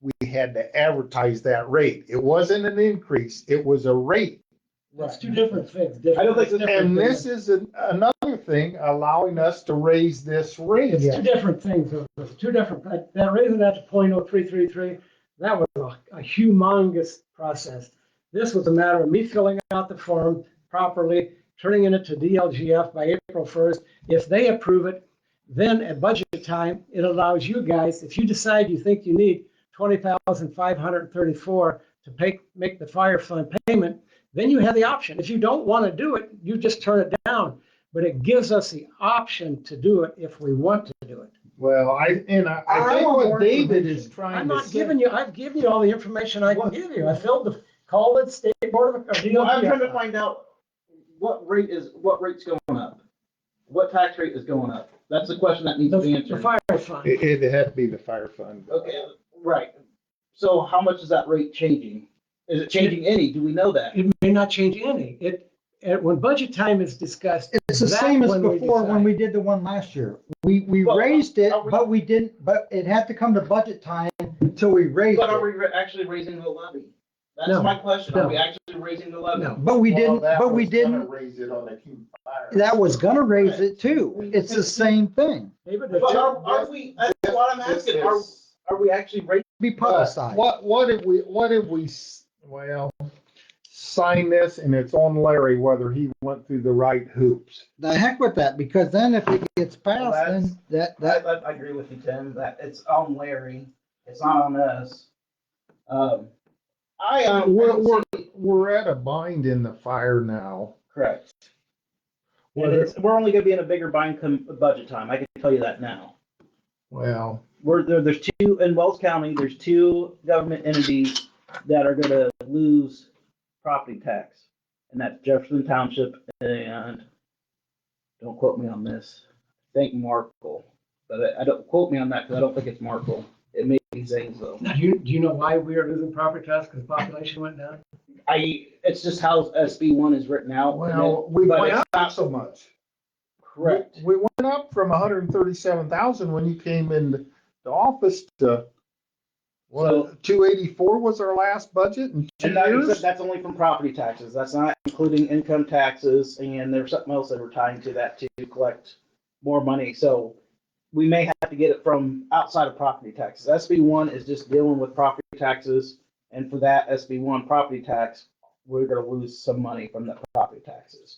we had to advertise that rate. It wasn't an increase, it was a rate. That's two different things. I don't think it's And this is another thing allowing us to raise this rate. It's two different things. It's two different, that raising that to 0.0333, that was a humongous process. This was a matter of me filling out the form properly, turning it to DLGF by April 1st. If they approve it, then at budget time, it allows you guys, if you decide you think you need $20,534 to make the fire fund payment, then you have the option. If you don't want to do it, you just turn it down. But it gives us the option to do it if we want to do it. Well, I think want what more David information. is trying I'm to not say. giving you, I've given you all the information I can give you. I called the state board of, Well, I'm trying to DLGF. find out what rate's going up? What tax rate is going up? That's the question that needs to be The answered. fire fund. It had to be the fire fund. Okay, right. So how much is that rate changing? Is it changing any? Do we know that? It may not change any. When budget time is discussed. It's the that's same as when we before when decide. we did the one last year. We Well, raised it, are we- but we didn't, but it had to come to budget time until we raised But are it. we actually raising the levy? That's No. my question. No. Are we actually raising the levy? No. But we Well, didn't, that but we was gonna didn't, Raise it on the cume fire. that was gonna raise it too. It's the same thing. David, But are we, that's what I'm asking. Are we actually raising? Be publicized. What if we, well, sign this and it's on Larry whether he went through the right hoops. The heck with that, because then if it gets Well, passed, then I agree with you, Tim, that it's on Larry. It's not on us. We're at a bind in the fire now. Correct. And we're only gonna be in a bigger bind come budget time. I can tell you that now. Well, There's two, in Wells County, there's two government entities that are gonna lose property tax. And that's Jefferson Township and, don't quote me on this, I think Markle. But I don't quote me on that because I don't think it's Markle. It may be Zanesville. now, do you know why we are losing property tax? Because population went down? It's just how SB one is written out. well, we but went it's up not so much. correct. We went up from 137,000 when you came in the office to, So- 284 was our last budget in 2 And like I said, years? that's only from property taxes. That's not including income taxes, and there's something else that we're tying to that to collect more money. So we may have to get it from outside of property taxes. SB one is just dealing with property taxes, and for that SB one property tax, we're gonna lose some money from the property taxes.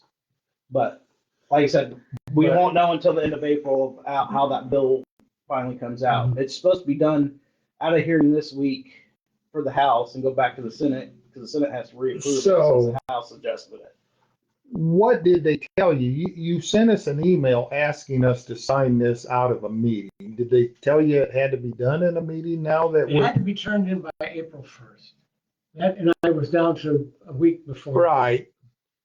But like I said, we won't know until the end of April how that bill finally comes out. It's supposed to be done out of hearing this week for the House and go back to the Senate, because the Senate has to reapprove it So- since the House adjusted it. What did they tell you? You sent us an email asking us to sign this out of a meeting. Did they tell you it had to be done in a meeting now that It had we're, to be turned in by April 1st. That, and I was down to a week before. Right.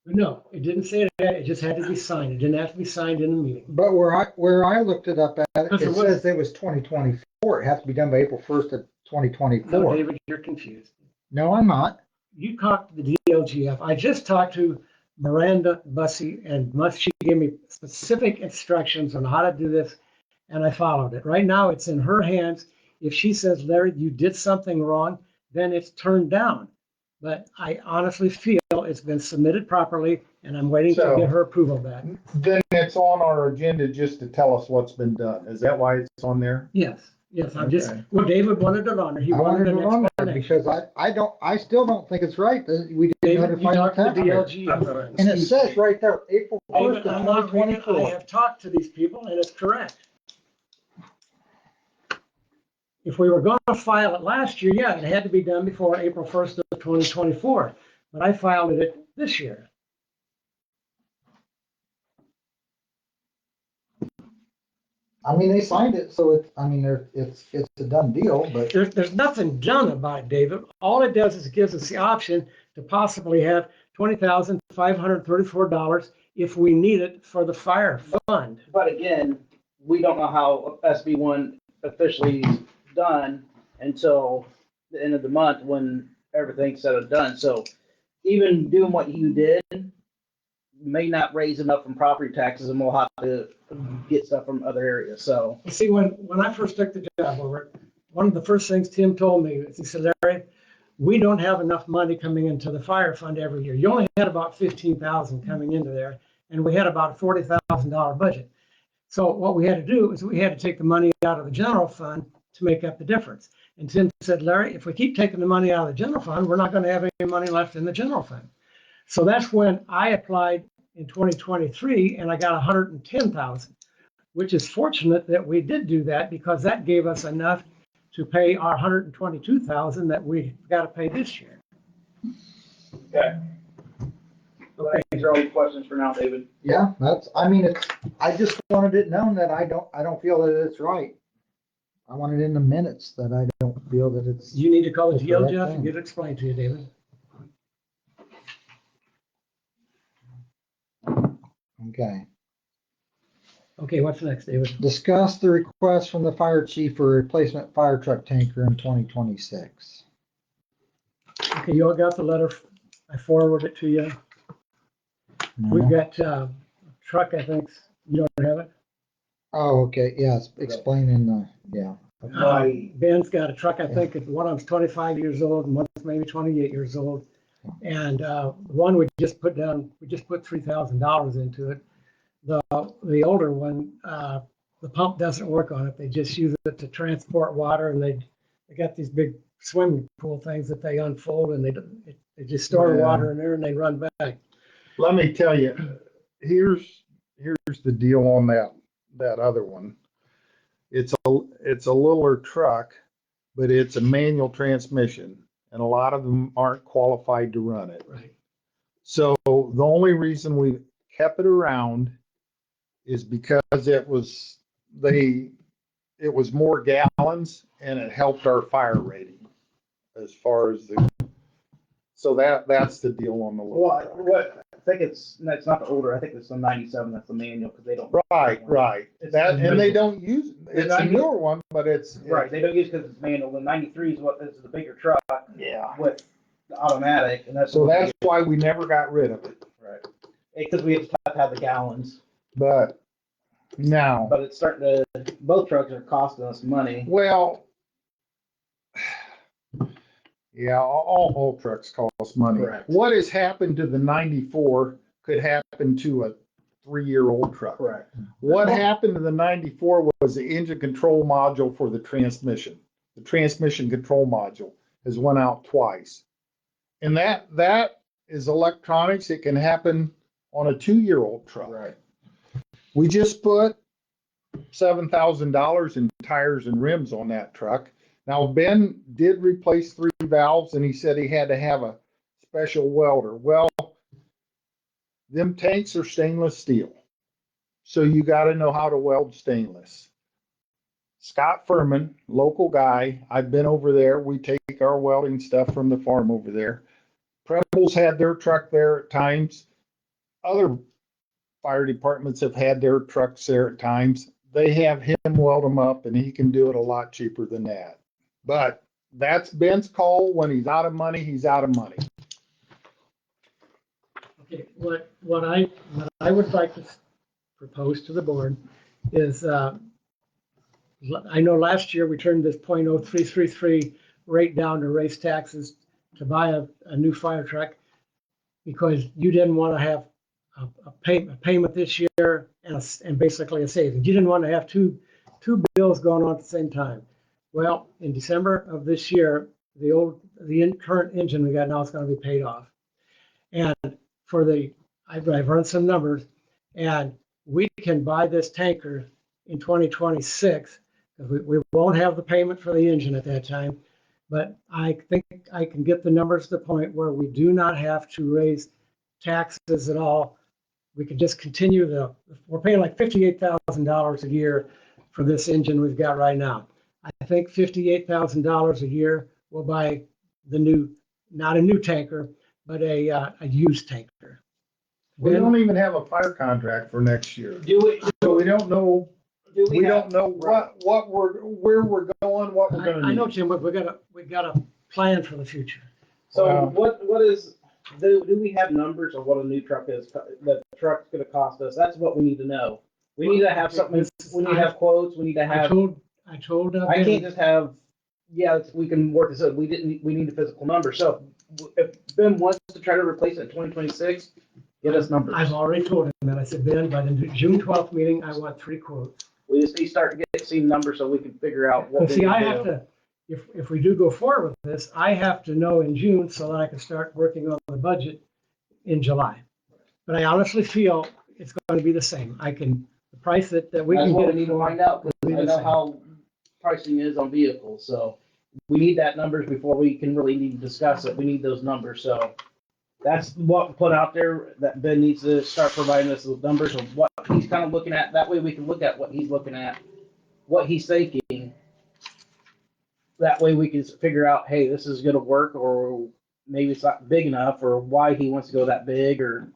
But no, it didn't say that. It just had to be signed. It didn't have to be signed in a meeting. But where I looked it up at, Because it it was- says it was 2024. It has to be done by April 1st of No, 2024. David, you're confused. No, I'm not. You talked to the DLGF. I just talked to Miranda Bussey, and she gave me specific instructions on how to do this, and I followed it. Right now, it's in her hands. If she says, Larry, you did something wrong, then it's turned down. But I honestly feel it's been submitted properly, and I'm waiting to So- get her approval back. Then it's on our agenda just to tell us what's been done. Is that why it's on there? Yes, I'm just, Okay. well, David wanted it on there. He I wanted wanted it an on there explanation. because I still don't think it's right that we didn't David, you notify the talked to the taxpayer. DLGF. And it says right there, April David, 1st of I'm not reading it. I 2024. have talked to these people, and it's correct. If we were going to file it last year, yeah, it had to be done before April 1st of 2024, but I filed it this year. I mean, they signed it, so it's a done deal, but There's nothing done about it, David. All it does is it gives us the option to possibly have $20,534 if we need it for the fire fund. But again, we don't know how SB one officially is done until the end of the month when everything's said and done. So even doing what you did may not raise enough from property taxes, and we'll have to get stuff from other areas. So See, when I first took the job over, one of the first things Tim told me is, he said, Larry, we don't have enough money coming into the fire fund every year. You only had about 15,000 coming into there, and we had about a $40,000 budget. So what we had to do is we had to take the money out of the general fund to make up the difference. And Tim said, Larry, if we keep taking the money out of the general fund, we're not going to have any money left in the general fund. So that's when I applied in 2023, and I got 110,000, which is fortunate that we did do that, because that gave us enough to pay our 122,000 that we got to pay this year. okay. So these are all the questions for now, David. yeah, I just wanted it known that I don't feel that it's right. I want it in the minutes that I don't feel that it's. You need to call the The correct DLGF thing. and get it explained to you, David. Okay. Okay, what's next, David? Discuss the request from the fire chief for replacement fire truck tanker in 2026. Okay, you all got the letter? I forwarded it to you. We've got truck, I think. You don't have it? Oh, okay, yes, explaining yeah. Ben's got a truck, I think, one of them's 25 years old and one's maybe 28 years old. And one we just put $3,000 into it. The older one, the pump doesn't work on it. They just use it to transport water, and they got these big swimming pool things that they unfold, and they just store Yeah. water in there and they run back. Let me tell you, here's the deal on that other one. It's a littler truck, but it's a manual transmission, and a lot of them aren't qualified to run it. Right. So the only reason we kept it around is because it was more gallons, and it helped our fire rating as far as so that's the deal on the little Well, truck. what I think it's not the older. I think it's the 97. That's the manual because they don't. Right. That, and they don't use, it's a newer one, but it's. Right. They don't use because it's manual. The 93 is what is the bigger truck Yeah. with the automatic, and that's So what that's why we never got rid of it. right. Because we have to have the gallons, But now, but it's starting to. Both trucks are costing us money. well, yeah, all trucks cost money. Correct. What has happened to the 94 could happen to a 3-year-old truck. Correct. What happened to the 94 was the engine control module for the transmission. The transmission control module has went out twice. And that is electronics. It can happen on a 2-year-old truck. Right. We just put $7,000 in tires and rims on that truck. Now, Ben did replace 3 valves, and he said he had to have a special welder. Well, them tanks are stainless steel. So you got to know how to weld stainless. Scott Furman, local guy. I've been over there. We take our welding stuff from the farm over there. Preble's had their truck there at times. Other fire departments have had their trucks there at times. They have him weld them up and he can do it a lot cheaper than that. But that's Ben's call. When he's out of money, he's out of money. Okay, what I would like to propose to the board is, I know last year we turned this .0333 rate down to raise taxes to buy a new fire truck because you didn't want to have a payment this year and basically a savings. You didn't want to have two bills going on at the same time. Well, in December of this year, the current engine we got now is going to be paid off. And I've run some numbers, and we can buy this tanker in 2026 because we won't have the payment for the engine at that time. But I think I can get the numbers to the point where we do not have to raise taxes at all. We can just continue we're paying like $58,000 a year for this engine we've got right now. I think $58,000 a year will buy not a new tanker, but a used tanker. We don't even have a fire contract for next year. So we don't know, we don't know where we're going, what we're gonna I know, need. Jim, but we got a plan for the future. So Wow. what is, do we have numbers of what a new truck is, the truck's gonna cost us? That's what we need to know. We need to have something, we need to have quotes, we need to I have, told. I Ben, can't just have, we can work this out, we need the physical number. So if Ben wants to try to replace it in 2026, get us numbers. I've already told him that. I said, Ben, by the June 12th meeting, I want 3 quotes. We just need to start to get some numbers so we can figure out what But we see, I need have to do. to, if we do go forward with this, I have to know in June so that I can start working on the budget in July. But I honestly feel it's going to be the same. The price that we That's can what get we it need to for. find out, will be because I the know same. how pricing is on vehicles, so we need that numbers before we can really need to discuss it. We need those numbers, so that's what we put out there, that Ben needs to start providing us with numbers of what he's kind of looking at. That way we can look at what he's looking at, what he's thinking. That way we can figure out, hey, this is gonna work, or maybe it's not big enough, or why he wants to go that big, or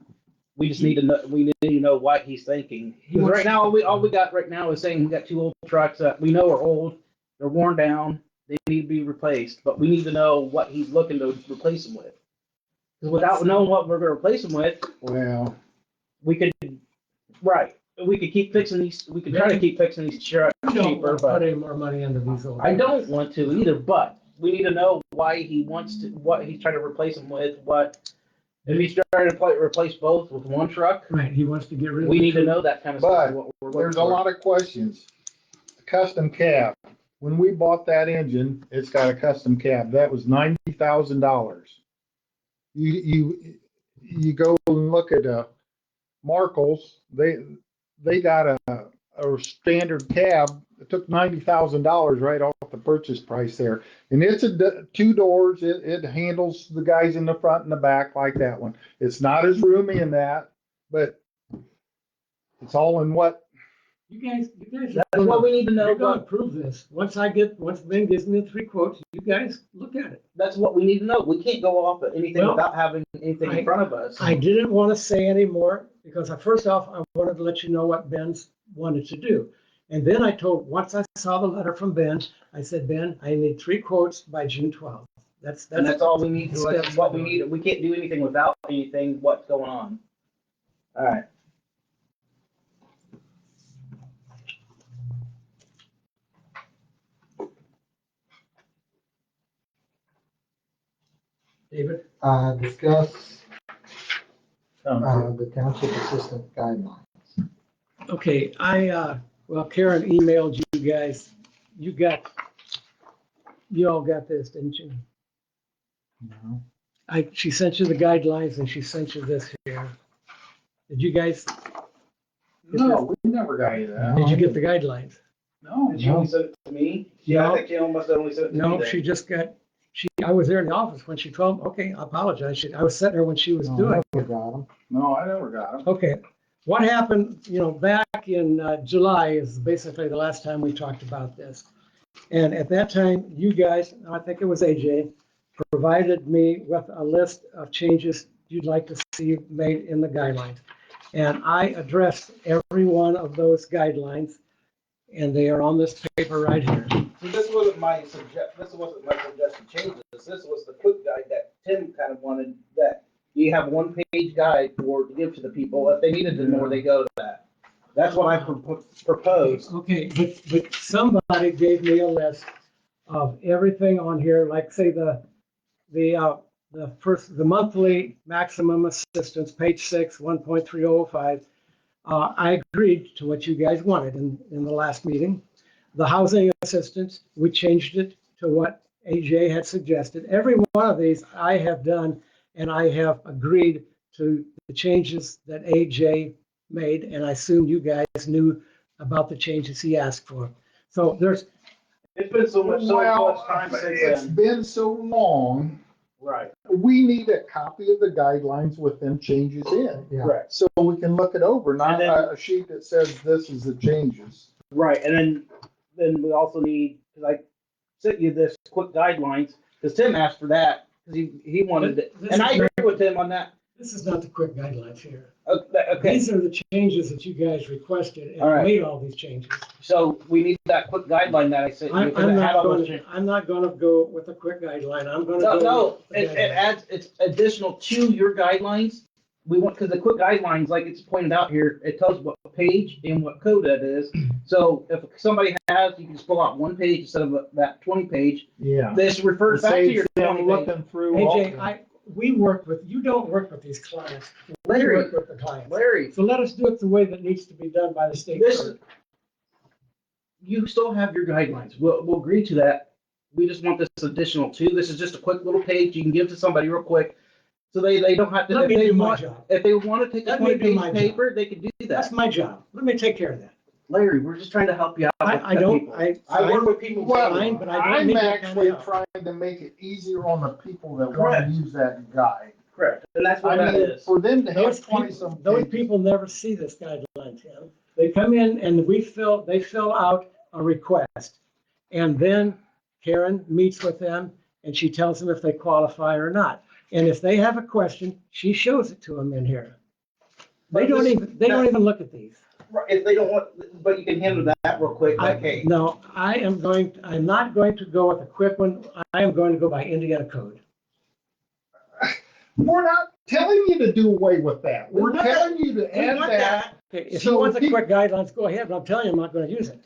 we just need to know, we need to know what he's thinking. Because right now, all we got right now is saying we got 2 old trucks that we know are old, they're worn down, they need to be replaced, but we need to know what he's looking to replace them with. Because without knowing what we're gonna replace them with, Well, we could keep fixing these, we could try to keep fixing these trucks I don't cheaper, want to put but any more money into these old. I don't want to either, but we need to know why he wants to, what he's trying to replace them with, if he's trying to replace both with one truck, Right, he wants to get rid of. we the need to two. know that kind of But stuff. What we're looking there's a for. lot of questions. Custom cab. When we bought that engine, it's got a custom cab. That was $90,000. You go and look at Markle's. They got a standard cab. It took $90,000 right off the purchase price there, and it's 2 doors. It handles the guys in the front and the back like that one. It's not as roomy in that, but it's all in what. You guys. That's what we need to know. You're gonna But approve this. Once Ben gives me the 3 quotes, you guys look at it. that's what we need to know. We can't go off of anything Well, without having anything in front of us. I didn't want to say any more because first off, I wanted to let you know what Ben's wanted to do. And then once I saw the letter from Ben, I said, Ben, I need 3 quotes by June 12th. And that's all we need. Steps That's what we forward. need. We can't do anything without anything. What's going on? All right. David? Discuss, the township assistant guidelines. Okay, Karen emailed you guys. You all got this, didn't you? No. She sent you the guidelines and she sent you this here. Did you guys, No, we never got you that. did you get the guidelines? No. And she only sent it to me. Yeah, I think she must have only sent it to me. No, then. she just I was there in the office when she told me, okay, I apologize. I was sitting there when she was doing it. Never got them. No, I never got them. Okay, what happened, back in July is basically the last time we talked about this. And at that time, you guys, I think it was AJ, provided me with a list of changes you'd like to see made in the guidelines. And I addressed every one of those guidelines, and they are on this paper right here. So this wasn't my suggested changes. This was the quick guide that Tim kind of wanted, that you have one-page guide to give to the people. If they needed to know where they go to that. That's what I proposed. Okay, but somebody gave me a list of everything on here, like say the monthly maximum assistance, page 6, 1.3005. I agreed to what you guys wanted in the last meeting. The housing assistance, we changed it to what AJ had suggested. Every one of these I have done, and I have agreed to the changes that AJ made, and I assume you guys knew about the changes he asked for. So It's been so much time since It's then. been so long. Right, We need a copy of the guidelines with them changes in. correct. So we can look it over, not And then- a sheet that says this is the changes. Right, and then we also need, because I sent you this quick guidelines, because Tim asked for that, because he wanted it. This And I is agree with Tim on that. This is not the quick guidelines here. Okay, These are the changes that you guys requested, and All I right. made all these changes. so we need that quick guideline that I sent you. I'm 'cause it I'm had not all those going, changes. I'm not going to go with a quick guideline. I'm going to No, go. no, with the it guideline. adds, it's additional to your guidelines. We want, because the quick guidelines, like it's pointed out here, it tells what page and what code that is. So if somebody has, you can just pull out one page instead of that 20-page. Yeah. This refers back to your Saves them 20 page. looking through. all AJ, the- we work with, you don't work with these clients. We Larry, work with the clients. Larry, So let us do it the way that needs to be done by the state. this, code. you still have your guidelines. We'll agree to that. We just want this additional too. This is just a quick little page you can give to somebody real quick. So they don't have to, Let if me they do my want, job. if they want to take a Let me do 20-page my job. paper, they can do That's that. my job. Let me take care of that. Larry, we're just trying to help you out. with I the don't, people. I work with people. Well, daily. fine, but I don't I'm need that kind of actually help. trying to make it easier on the people that want Correct. to use that guide. Correct, and that's what I that mean, is. for them to Those have 20 people, some. those pages. people never see this guideline, Tim. They come in and they fill out a request. And then Karen meets with them and she tells them if they qualify or not. And if they have a question, she shows it to them in here. They don't even look at these. Right, if they don't want, but you can handle that real quick, like, hey. No, I'm not going to go with a quick one. I am going to go by Indiana code. We're not telling you to do away with that. We're want telling you to add that. Okay, if So you want the people- quick guidelines, go ahead, but I'm telling you, I'm not going to use it.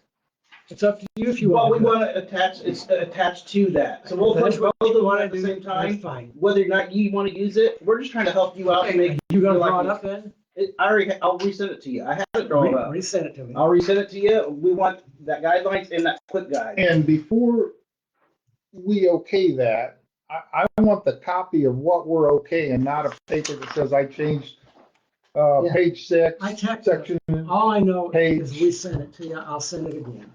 It's up to you if you Well, want we to. want to attach, it's attached to that. So we'll That's put what both of you them want at to the do. same time. That's fine. Whether or not you want to use it, we're just trying to help you out and make. You gonna your draw life it up then? I'll resend it to you. I have it drawn up. Resend it to me. I'll resend it to you. We want that guidelines and that quick guide. And before we okay that, I want the copy of what we're okay and not a paper that says I changed, Yeah. page 6, I text section. All I know is Page. resend it to you. I'll send it again.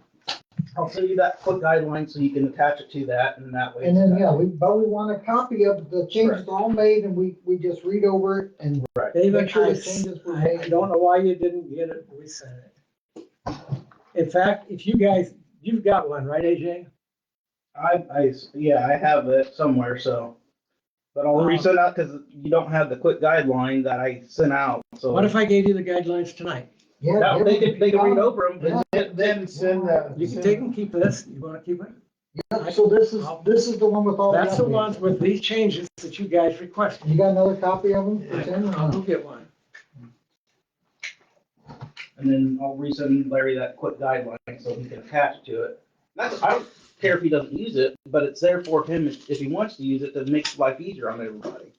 I'll send you that quick guideline so you can attach it to that and that way. And then, yeah, but we want a copy of the changes Correct. all made and we just read over it and David, make sure I the changes were I made. don't know why you didn't get it. Resend it. In fact, if you guys, you've got one, right, AJ? Yeah, I have it somewhere, so. But I'll resend out because you don't have the quick guideline that I sent out, so. What if I gave you the guidelines tonight? Yeah, No, they can read over them. Then send that. You can take and keep this. You want to keep it? Yeah, so this is the one with all the That's the updates. ones with these changes that you guys requested. You got another copy of them? to send or I'll go not? get one. And then I'll resend Larry that quick guideline so he can attach it to it. That's, I don't care if he doesn't use it, but it's there for him if he wants to use it to make life easier on everybody.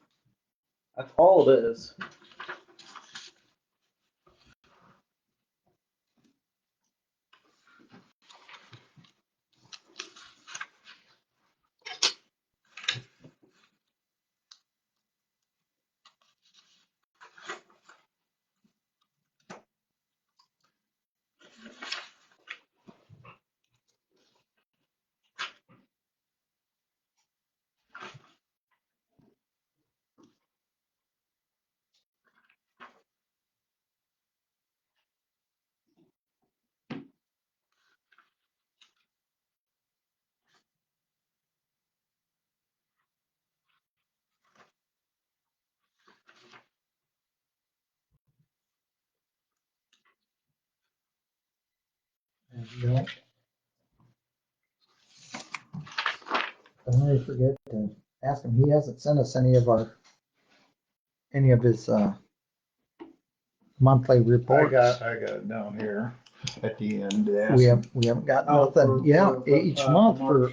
That's all it is. Yeah. I already forget to ask him, he hasn't sent us any of his, monthly I reports. got it down here at the end. We haven't got Oh, nothing, yeah, each month March.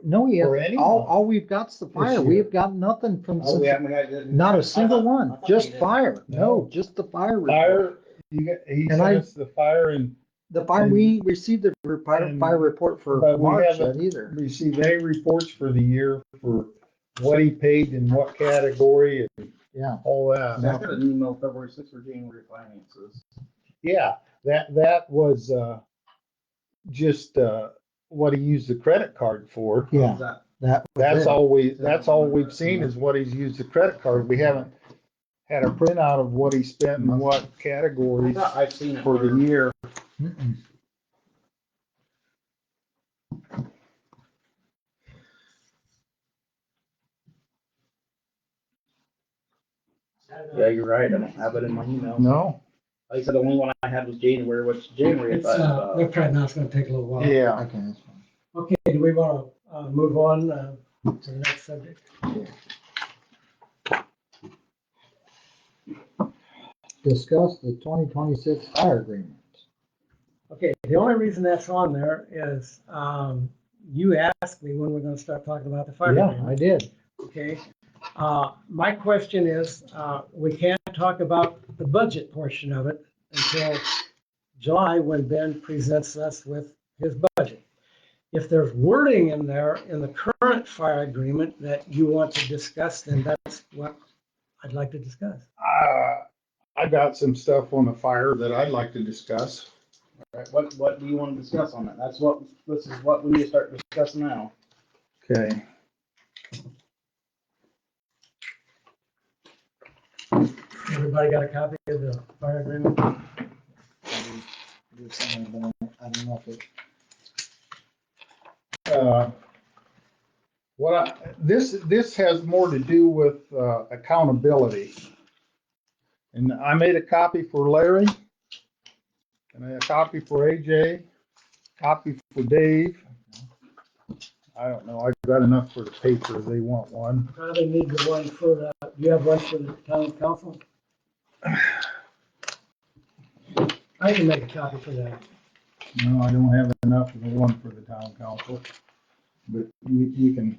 no, For any month. all we've got's the fire, we have got nothing from, Oh, we haven't got. not a single one, I thought just we did. fire, no, No. just the fire report. Fire, he And sent us the fire and, The fire, we received the and- fire report for but we March haven't yet either. received any reports for the year for what he paid in what category and Yeah, all that. I got an email February 6th for January finances. Yeah, that was, just, what he used the credit card for. yeah, Is that- that was it. That's all we've seen is what he's used the credit card. We haven't had a printout of what he spent in what I categories thought I've seen it for the where- year. Mm-mm. Yeah, you're right. I don't have it in my email. No? Like I said, the only one I had was January, which January. It's, they're probably not gonna take a little while. Yeah. Okay, that's fine. Okay, do we wanna, move on, to the next subject? Discuss the 2026 fire agreement. Okay, the only reason that's on there is, you asked me when we're gonna start talking about the fire Yeah, agreement. I did. Okay, my question is, we can't talk about the budget portion of it until July, when Ben presents us with his budget. If there's wording in there in the current fire agreement that you want to discuss, then that's what I'd like to discuss. I got some stuff on the fire that I'd like to discuss. Right, what do you want to discuss on that? This is what we need to start discussing now. Okay. Everybody got a copy of the fire agreement? I don't know if it, This has more to do with accountability. And I made a copy for Larry, and a copy for AJ, copy for Dave. I don't know, I got enough for the paper, they want one. Probably need the one for the, do you have one for the town council? I can make a copy for that. No, I don't have enough of the one for the town council, but you can.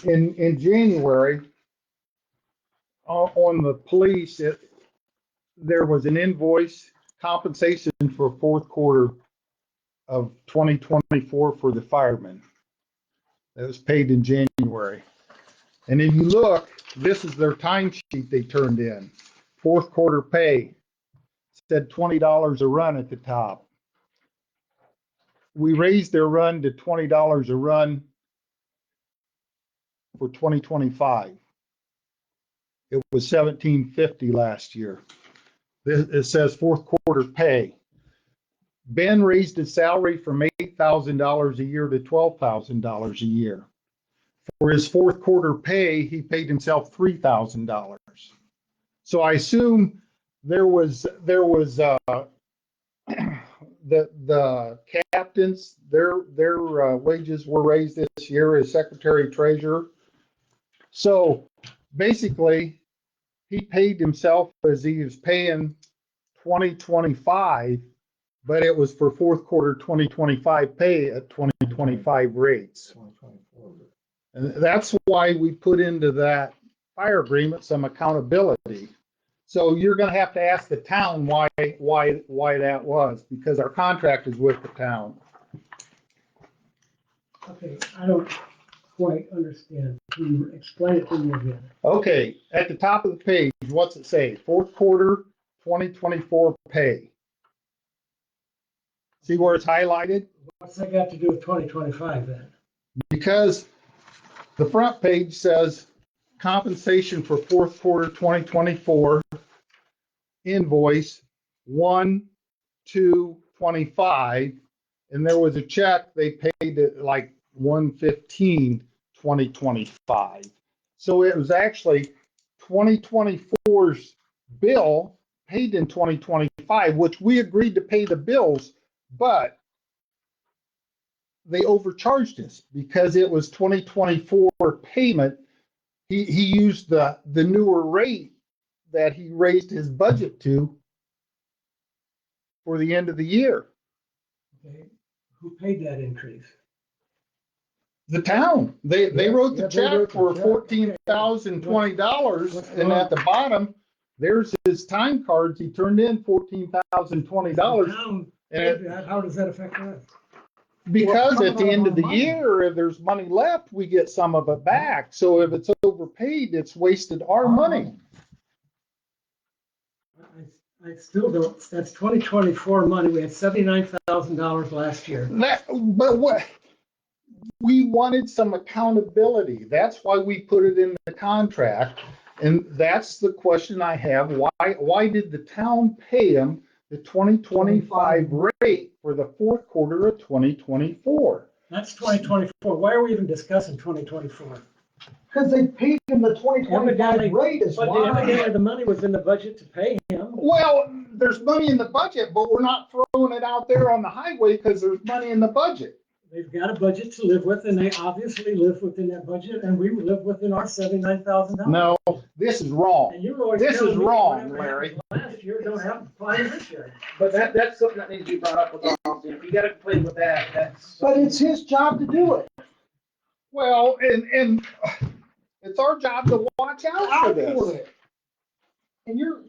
In January, on the police, there was an invoice compensation for fourth quarter of 2024 for the firemen. That was paid in January. And if you look, this is their timesheet they turned in. Fourth quarter pay said $20 a run at the top. We raised their run to $20 a run for 2025. It was $17.50 last year. It says fourth quarter pay. Ben raised his salary from $8,000 a year to $12,000 a year. For his fourth quarter pay, he paid himself $3,000. So I assume there was the captains, their wages were raised this year as secretary treasurer. So basically, he paid himself as he was paying 2025, but it was for fourth quarter 2025 pay at 2025 rates. And that's why we put into that fire agreement some accountability. So you're gonna have to ask the town why that was, because our contract is with the town. Okay, I don't quite understand. Can you explain it to me again? Okay, at the top of the page, what's it say? Fourth quarter 2024 pay. See where it's highlighted? What's that got to do with 2025 then? Because the front page says compensation for fourth quarter 2024 invoice 1/2/25, and there was a check they paid at like 1/15/2025. So it was actually 2024's bill paid in 2025, which we agreed to pay the bills, but they overcharged us because it was 2024 payment. He used the newer rate that he raised his budget to for the end of the year. Okay. Who paid that increase? The town, they wrote the Yeah, they check wrote the for check. $14,020, What's and at the bottom, there's his time cards. He turned in $14,020. Town And paid that. How does that affect us? because Well, at the end of the money. year, if there's money left, we get some of it back. So if it's overpaid, it's wasted our money. I still don't, that's 2024 money. We had $79,000 last year. But what, we wanted some accountability. That's why we put it in the contract. And that's the question I have. Why did the town pay him the 2025 rate for the fourth quarter of 2024? That's 2024. Why are we even discussing 2024? Because they paid him the 2025 rate is But evidently the money was in the budget to pay him. Well, there's money in the budget, but we're not throwing it out there on the highway because there's money in the budget. They've got a budget to live with, and they obviously live within that budget, and we live within our $79,000. No, this is wrong. And you're always This telling is me wrong, whatever Larry. happened last year don't have to apply this year. But that's something that needs to be brought up with Austin. If you gotta complain with that, that's. But it's his job to do it. Well, and it's our job to watch out for this. And you're,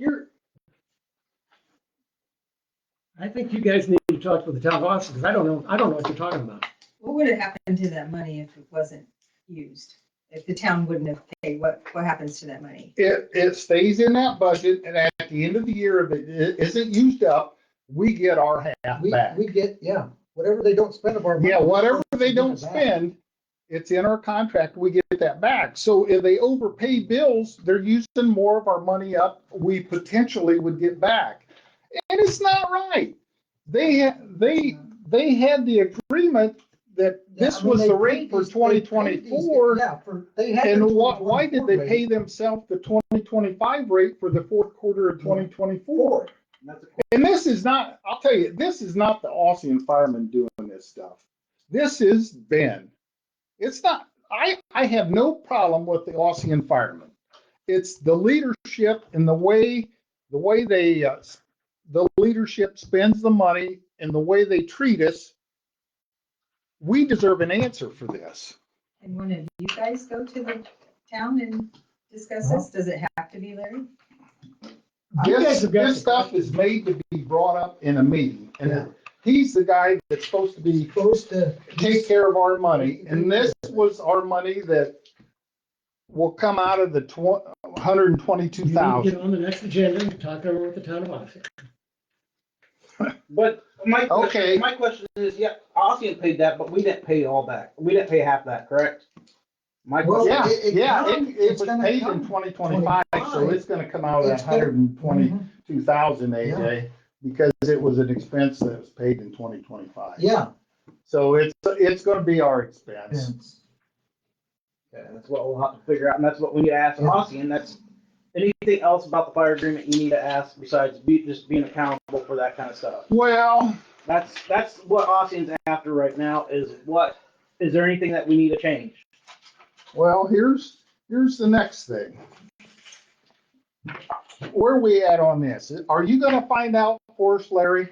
I think you guys need to talk with the town of Austin, because I don't know what you're talking about. What would have happened to that money if it wasn't used? If the town wouldn't have paid, what happens to that money? It stays in that budget, and at the end of the year, if it isn't used up, we get our half back. we get, yeah, whatever they don't spend of our money. Yeah, whatever they we don't get it back. spend, it's in our contract, we get that back. So if they overpay bills, they're using more of our money up, we potentially would get back. And it's not right. They had the agreement that this was the rate for 2024. Yeah, they had. And the why did they 2024 pay themselves the 2025 rate for the fourth quarter of 2024? And this is not, I'll tell you, this is not the Austrian firemen doing this stuff. This is Ben. It's not, I have no problem with the Austrian firemen. It's the leadership and the way they, the leadership spends the money and the way they treat us. We deserve an answer for this. And one of you guys go to the town and discuss this? Does it have to be Larry? This stuff is made to be brought up in a meeting, and he's the guy that's supposed to take care of our money, and this was our money that will come out of the You need to $122,000. get on the next agenda and talk over with the town of Austin. But my Okay. question is, yeah, Austin paid that, but we didn't pay all back. We didn't pay half that, correct? My Well, question. It it's was gonna paid come in 2025, so it's gonna come out of that It's gonna- 122,000, AJ, because it was an expense that was paid in 2025. Yeah. So it's gonna be our expense. Yeah, that's what we'll have to figure out, and that's what we need to ask Yeah. Austin. That's anything else about the fire agreement you need to ask besides just being accountable for that kind of stuff. Well, That's what Austin's after right now is there anything that we need to change? well, here's the next thing. Where are we at on this? Are you gonna find out for us, Larry,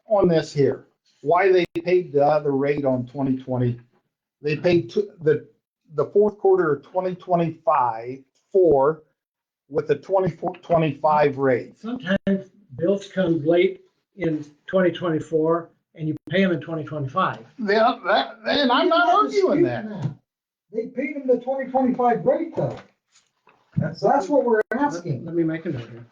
on this here? Why they paid the other rate on 2020? They paid the fourth quarter of 2025 with the 24-25 rate. Sometimes bills come late in 2024 and you pay them in 2025. And I'm not arguing that. They paid him the 2025 rate though. That's what we're asking. Let me make a note here.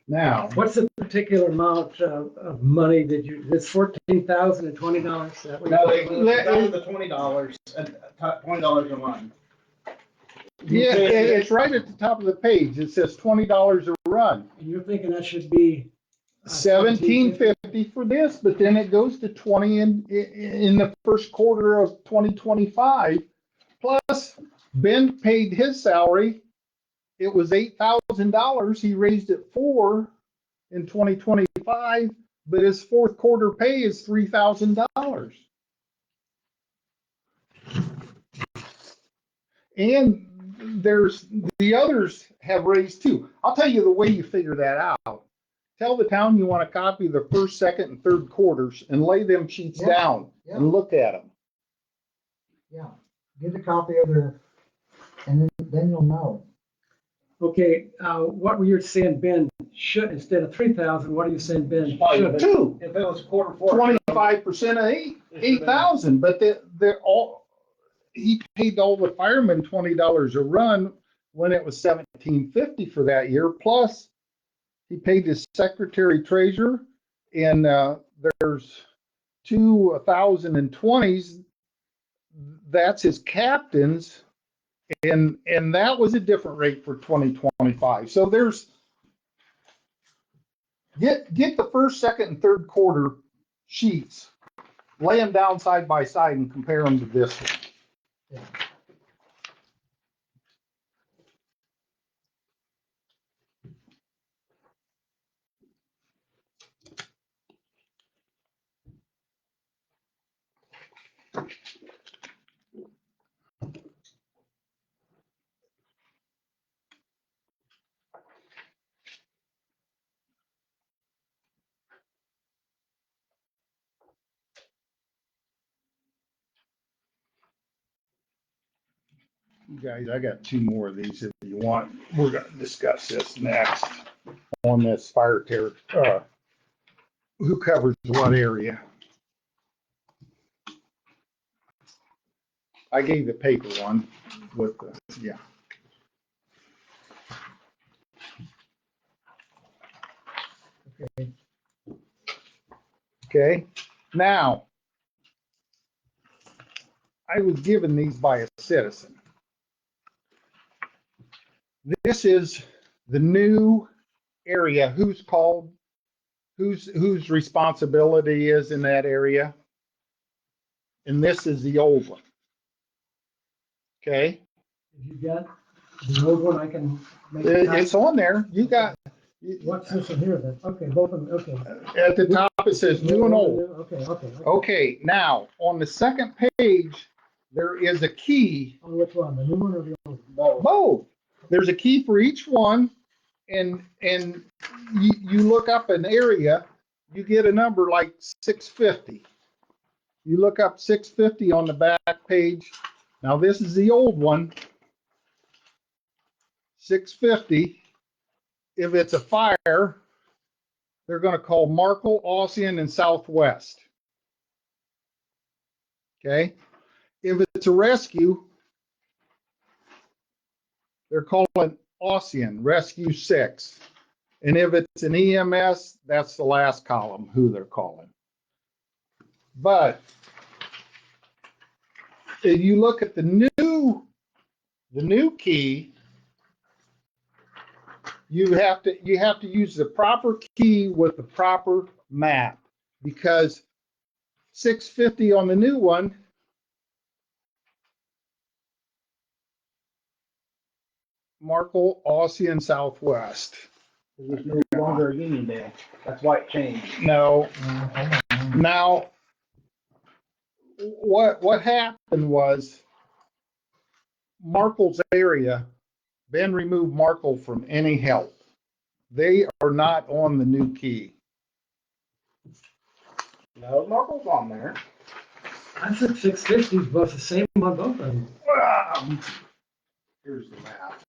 Now, What's the particular amount of money that it's $14,020? That we- No, that was the $20 and $20 a month. yeah, it's right at the top of the page. It says $20 a run. And you're thinking that should be $17.50 for this, but then it goes to 20 in the first quarter of 2025. Plus, Ben paid his salary it was $8,000. He raised it 4 in 2025, but his fourth quarter pay is $3,000. And there's the others have raised too. I'll tell you the way you figure that out. Tell the town you want to copy the first, second, and third quarters and lay them sheets Yeah, down yeah. and look at them. Yeah, get a copy of their, and then you'll know. Okay, what were you saying, Ben, should, instead of 3,000, what are you saying, Ben, Probably should? been- Two. If it was quarter four. 25% of 8,000, but they're all, he paid all the firemen $20 a run when it was $17.50 for that year. Plus, he paid his secretary treasurer, and there's 2,020s. That's his captains, and that was a different rate for 2025. So there's get the first, second, and third quarter sheets, lay them down side by side, and compare them to this one. Yeah. You guys, I got 2 more of these if you want. We're gonna discuss this next on this fire terror. Who covers what area? I gave the paper one with the, yeah. Okay. Okay, now, I was given these by a citizen. This is the new area, who's called, whose responsibility is in that area. And this is the old one. Okay, If you got the old one, I can make a copy. it's on there. You got, What's this one here then? Okay, both of them, okay. at the top, it says new and old. Okay. Okay, now, on the second page, there is a key. On which one, the new one or the old one? Both. There's a key for each one, and you look up an area, you get a number like 650. You look up 650 on the back page. Now, this is the old one. 650. If it's a fire, they're going to call Markle, Ossian, and Southwest. Okay? If it's a rescue, they're calling Ossian, Rescue 6. And if it's an EMS, that's the last column, who they're calling. But if you look at the new key, you have to use the proper key with the proper map, because 650 on the new one, Markle, Ossian, Southwest. It's no longer a union day. That's why it changed. No. Now, what happened was Markle's area, Ben removed Markle from any help. They are not on the new key. No, Markle's on there. I said 650 is both the same on both of them. Here's the map.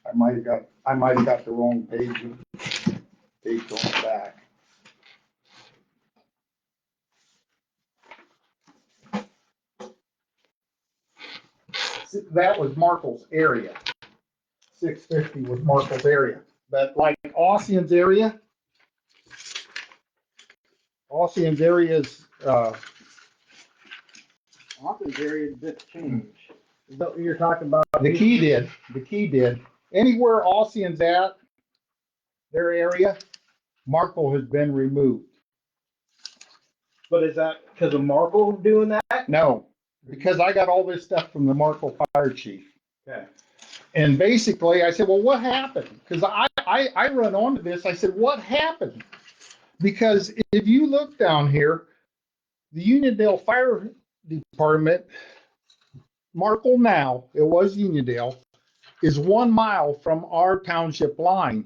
I might have got the wrong page on the back. That was Markle's area. 650 was Markle's area. But like Ossian's area is, Office area did change. Is that what you're talking about? the key did. Anywhere Ossian's at, their area, Markle has been removed. But is that because of Markle doing that? No, because I got all this stuff from the Markle fire chief. Okay. And basically I said, well, what happened? Because I run onto this. I said, what happened? Because if you look down here, the Uniondale Fire Department, Markle now, it was Uniondale, is 1 mile from our township line.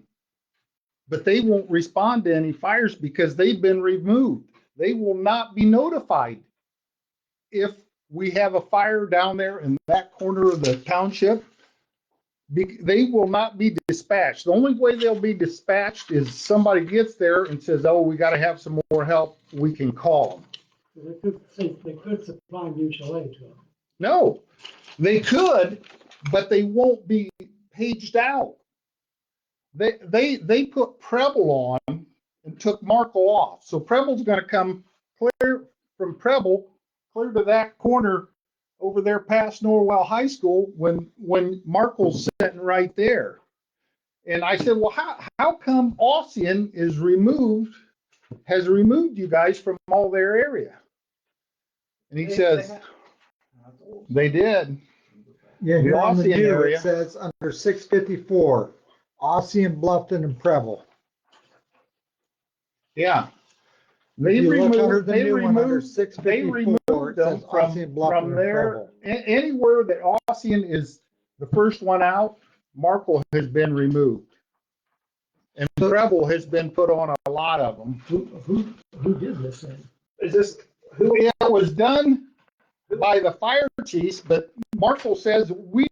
But they won't respond to any fires because they've been removed. They will not be notified if we have a fire down there in that corner of the township. They will not be dispatched. The only way they'll be dispatched is somebody gets there and says, oh, we got to have some more help. We can call them. They could supply mutual aid to them. No, they could, but they won't be paged out. They put Preble on and took Markle off. So Preble's going to come clear from Preble, clear to that corner over there past Norwell High School when Markle's sitting right there. And I said, well, how come Ossian has removed you guys from all their area? And he says, they did. Yeah, here on the Ossian new, area. it says under 654, Ossian, Bluffton, and Preble. Yeah. If you look under the They new one, under removed 654, it them says Ossian, Bluffton, from and there. Preble. Anywhere that Ossian is the first one out, Markle has been removed. And Preble has been put on a lot of them. Who did this then? Is this who? It was done by the fire chiefs, but Markle says we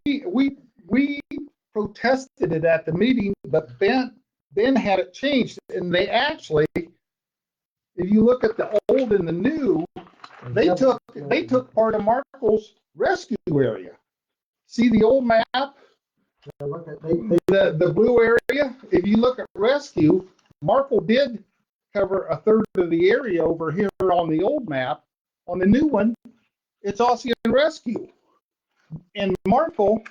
protested it at the meeting, but Ben had it changed, and they actually, if you look at the old and the new, they took part of Markle's rescue area. See the old map, the blue area. If you look at rescue, Markle did cover a third of the area over here on the old map. On the new one, it's Ossian Rescue. And Markle,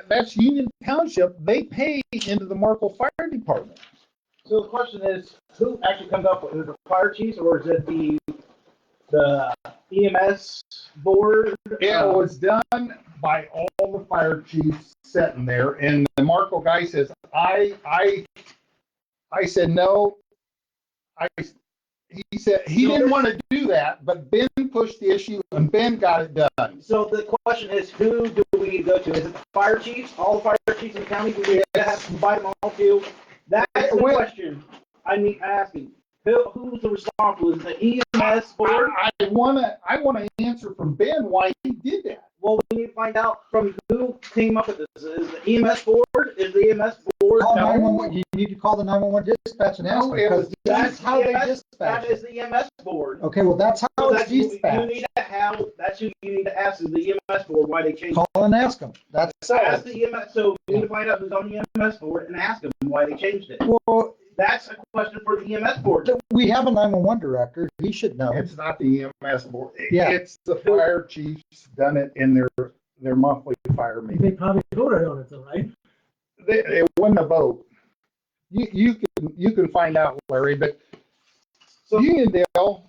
that's Union Township, they pay into the Markle Fire Department. So the question is, who actually comes up with it? Is it the fire chiefs or is it the EMS board? It was done by all the fire chiefs sitting there, and the Markle guy says, I said no. He said he didn't want to do that, but Ben pushed the issue and Ben got it done. So the question is, who do we need to go to? Is it the fire chiefs? All the fire chiefs in the county? Do we have to invite them all to? That's the question I need asking. Who's the responsible? Is it the EMS board? I want to answer from Ben why he did that. Well, we need to find out from who came up with this. Is the EMS board? Is the EMS board? Call 911. You need to call the 911 dispatch and ask them, because that's how they dispatch That is it. the EMS board. Okay, well, that's how So it's that's who you dispatched. need to have. That's who you need to ask is the EMS board why they changed. Call and ask them. That's Ask the EMS. So we need to find out who's on the EMS board and ask them why they changed it. Well, That's a question for the EMS board. we have a 911 director. He should know. It's not the EMS board. Yeah. It's the fire chiefs done it in their monthly fire meeting. They probably voted on it though, right? It wasn't a vote. You can find out, Larry, but Uniondale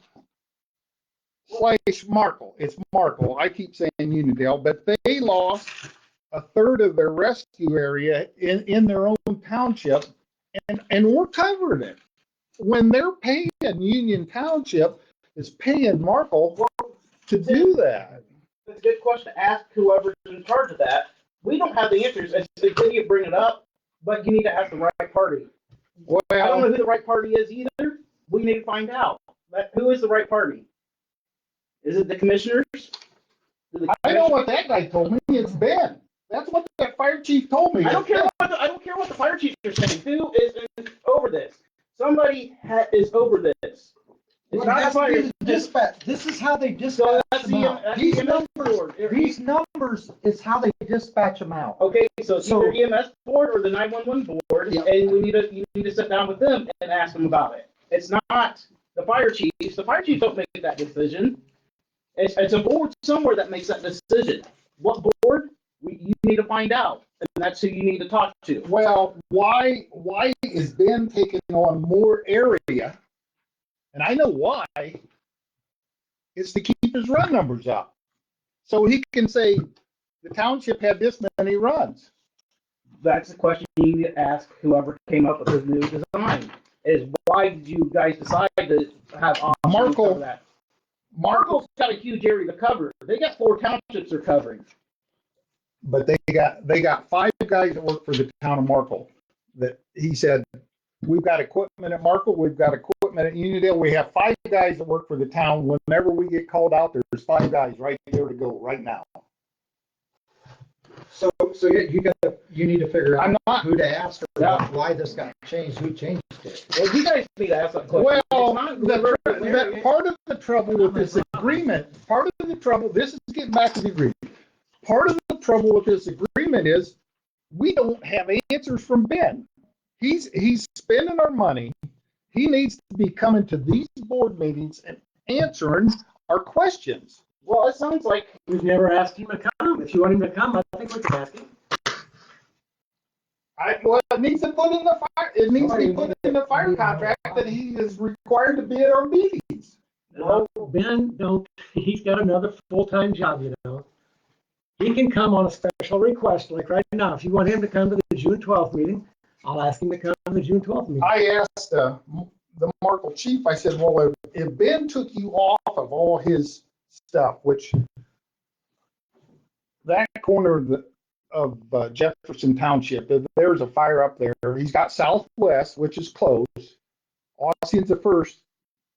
/ Markle. It's Markle. I keep saying Uniondale, but they lost a third of their rescue area in their own township, and we're covering it. When they're paying Union Township is paying Markle to do that. It's a good question to ask whoever's in charge of that. We don't have the answers. It's good you bring it up, but you need to ask the right party. I don't know who the right party is either. We need to find out. Who is the right party? Is it the commissioners? I know what that guy told me. It's Ben. That's what that fire chief told me. I don't care what the fire chiefs are saying. Who is over this? Somebody is over this. It's not the fire. Dispatch. This is how they So dispatch that's them the out. EMS board. These numbers is how they dispatch them out. Okay, so it's either EMS board or the 911 board, Yep. and you need to sit down with them and ask them about it. It's not the fire chiefs. The fire chiefs don't make that decision. It's a board somewhere that makes that decision. What board? You need to find out, and that's who you need to talk to. Well, why is Ben taking on more area? And I know why. It's to keep his run numbers up. So he can say the township had this many runs. that's the question you need to ask whoever came up with this new design, is why did you guys decide to have options cover that? Markle's got a huge area to cover. They got 4 townships they're covering. But they got 5 guys that work for the town of Markle that he said, we've got equipment at Markle, we've got equipment at Unionville. We have 5 guys that work for the town. Whenever we get called out, there's 5 guys right there to go right now. So you need to figure I'm out not, who to ask or Yeah. why this got changed, who changed it. Well, you guys need to ask that question. well, It's not the part of the trouble with this agreement, this is getting back to the agreement. Part of the trouble with this agreement is we don't have answers from Ben. He's spending our money. He needs to be coming to these board meetings and answering our questions. Well, it sounds like We've never asked him to come. If you want him to come, I think we can ask him. It needs to put in the fire. It needs to be put in the fire contract that he is required to be at our meetings. Well, Ben, he's got another full-time job, you know. He can come on a special request, like right now. If you want him to come to the June 12th meeting, I'll ask him to come to the June 12th meeting. I asked the Markle chief. I said, "Well, if Ben took you off of all his stuff, which that corner of Jefferson Township, there's a fire up there. He's got Southwest, which is closed. Ossian's the first.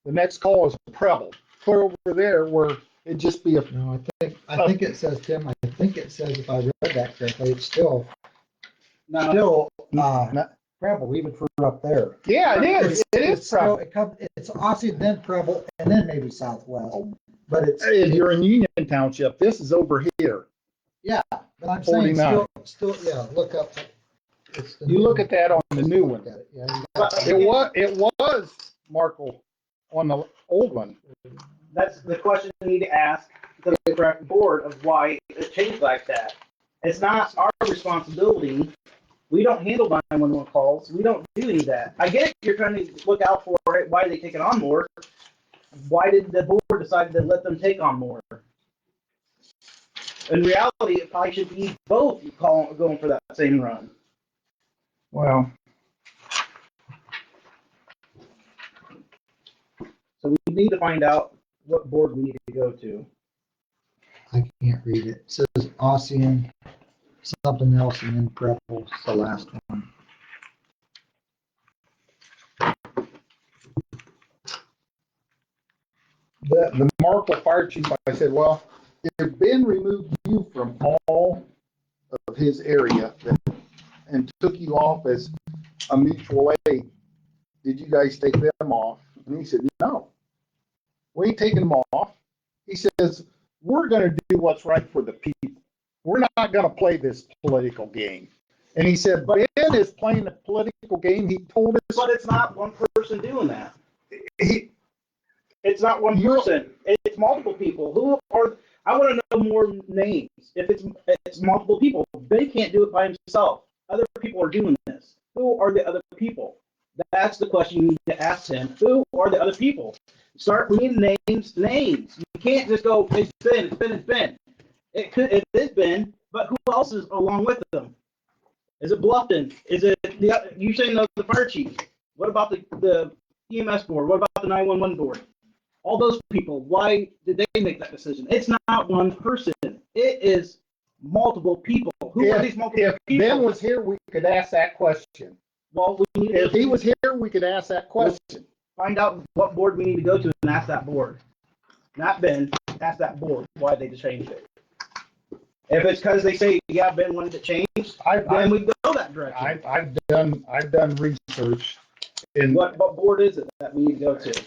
The next call is Preble. Clear over there where it'd just be a." No, I think it says, Tim, I think it says, if I read that correctly, it's still Preble, even for up there. Yeah, it is. It is still- Preble. It's Austin, then Preble, and then maybe Southwest. But it's, If you're in Union Township, this is over here. yeah, but I'm saying 49. still, yeah, look up. It's the You new look at that on the new one. Look at it, yeah, you got- It was Markle on the old one. that's the question you need to ask the correct board of why it changed like that. It's not our responsibility. We don't handle 911 calls. We don't do any of that. I get you're trying to look out for it. Why are they taking on more? Why did the board decide to let them take on more? In reality, it probably should be both going for that same run. Well, So we need to find out what board we need to go to. I can't read it. It says Ossian, something else, and then Preple's the last one. the Markle fire chief, I said, well, if Ben removed you from all of his area and took you off as a mutual aid, did you guys take them off? And he said, no, we ain't taking them off. He says, we're going to do what's right for the people. We're not going to play this political game. And he said, Ben is playing a political game. He told us. But it's not one person doing that. He, It's not one person. It's multiple people. Who are? I want to know more names. If it's multiple people, they can't do it by himself. Other people are doing this. Who are the other people? That's the question you need to ask him. Who are the other people? Start reading names. You can't just go, it's Ben. It is Ben, but who else is along with them? Is it Bluffton? Is it you saying the fire chief? What about the EMS board? What about the 911 board? All those people, why did they make that decision? It's not one person. It is multiple people. Who are these multiple if people? Ben was here, we could ask that question. Well, we need If to he was here, we could ask that question. find out what board we need to go to and ask that board. Not Ben, ask that board why they changed it. If it's because they say, yeah, Ben wanted it changed, then we go that direction. I've done research. And What board is it that we need to go to?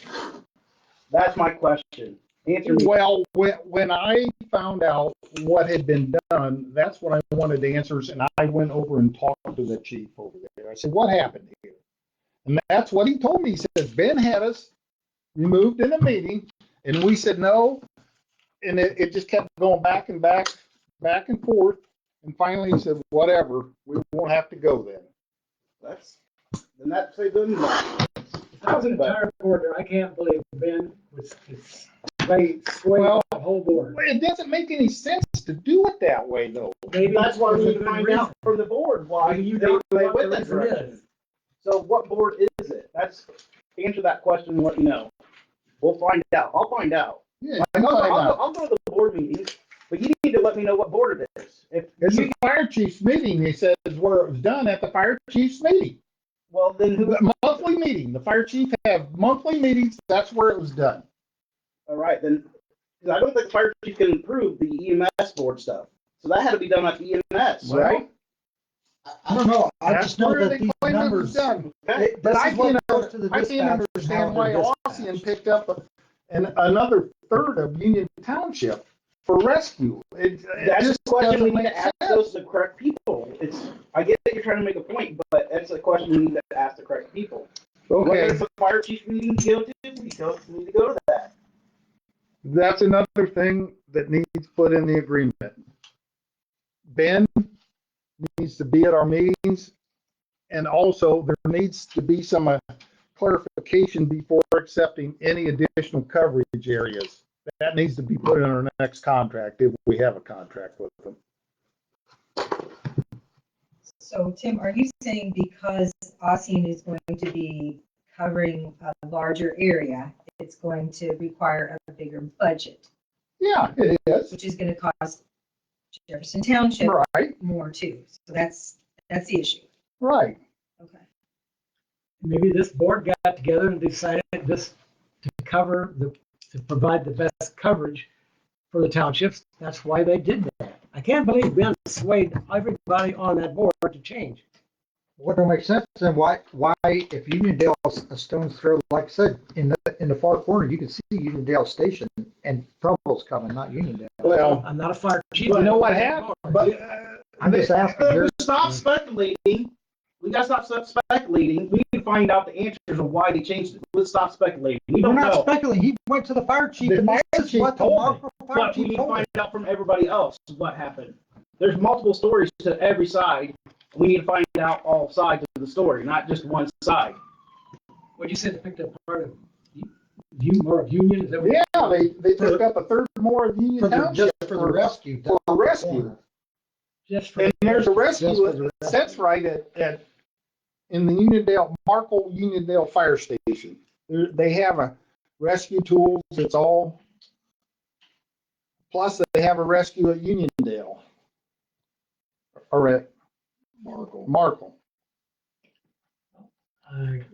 That's my question. Answer me. well, when I found out what had been done, that's what I wanted the answers. And I went over and talked to the chief over there. I said, what happened here? And that's what he told me. He says, Ben had us removed in a meeting, and we said no. And it just kept going back and forth. And finally he said, whatever, we won't have to go then. That's a good enough. If I was an entire board, I can't believe Ben was may sway Well, the whole board. It doesn't make any sense to do it that way, though. Maybe That's why we there's a need to good find reason. out from the board why Maybe you they don't know went what the that reason direction. is. So what board is it? That's, answer that question and let me know. We'll find out. I'll find out. Yeah, I'll go to the board meeting, but you need to let me know what board it is. If it's you, a fire chief's meeting, he says, where it was done at the fire chief's meeting. well, then who, The monthly meeting, the fire chief have monthly meetings, that's where it was done. all right, then, 'cause I don't think the fire chief can approve the EMS board stuff. So that had to be done at the EMS, right? I don't know, I That's just know where that they these claim it was numbers. done. Okay. But This I is what can't, goes to the I can't dispatch and understand how why they're Ossian dispatched. picked up another third of Union Township for rescue. It That's just the question we doesn't need make to ask sense. those to the correct people. I get that you're trying to make a point, but that's a question we need to ask the correct people. Whether Okay, it's a fire chief meeting to go to, we need to go to that. that's another thing that needs put in the agreement. Ben needs to be at our meetings, and also there needs to be some clarification before accepting any additional coverage areas. That needs to be put in our next contract if we have a contract with them. So Tim, are you saying because Ossian is going to be covering a larger area, it's going to require a bigger budget, Yeah, it is. which is gonna cost Jefferson Township Right, more too? So that's the issue. right. Okay. Maybe this board got together and decided this to to provide the best coverage for the townships. That's why they did that. I can't believe Ben swayed everybody on that board to change. What don't make sense, and why, if Uniondale's a stone's throw, like I said, in the far corner, you can see Uniondale Station, and Trumbull's coming, not Uniondale. Well, I'm not a fire chief. you know what happened? But I'm just asking. Let's stop speculating. We gotta stop speculating. We need to find out the answers of why they changed it. Let's stop speculating. We We're don't not know. speculating, he went to the fire chief, The and fire this is chief what the told me. local fire But we chief need to told find us. out from everybody else what happened. There's multiple stories to every side. We need to find out all sides of the story, not just one side. What you said, they picked up part of more of Union? Is that what- yeah, they took up a third more of Union For the, Township just for the rescue. for a rescue. Just for. And there's a Just rescue for the that sits right in the Markle Uniondale Fire Station. They have a rescue tools, it's all, plus they have a rescue at Uniondale. Or at Markle.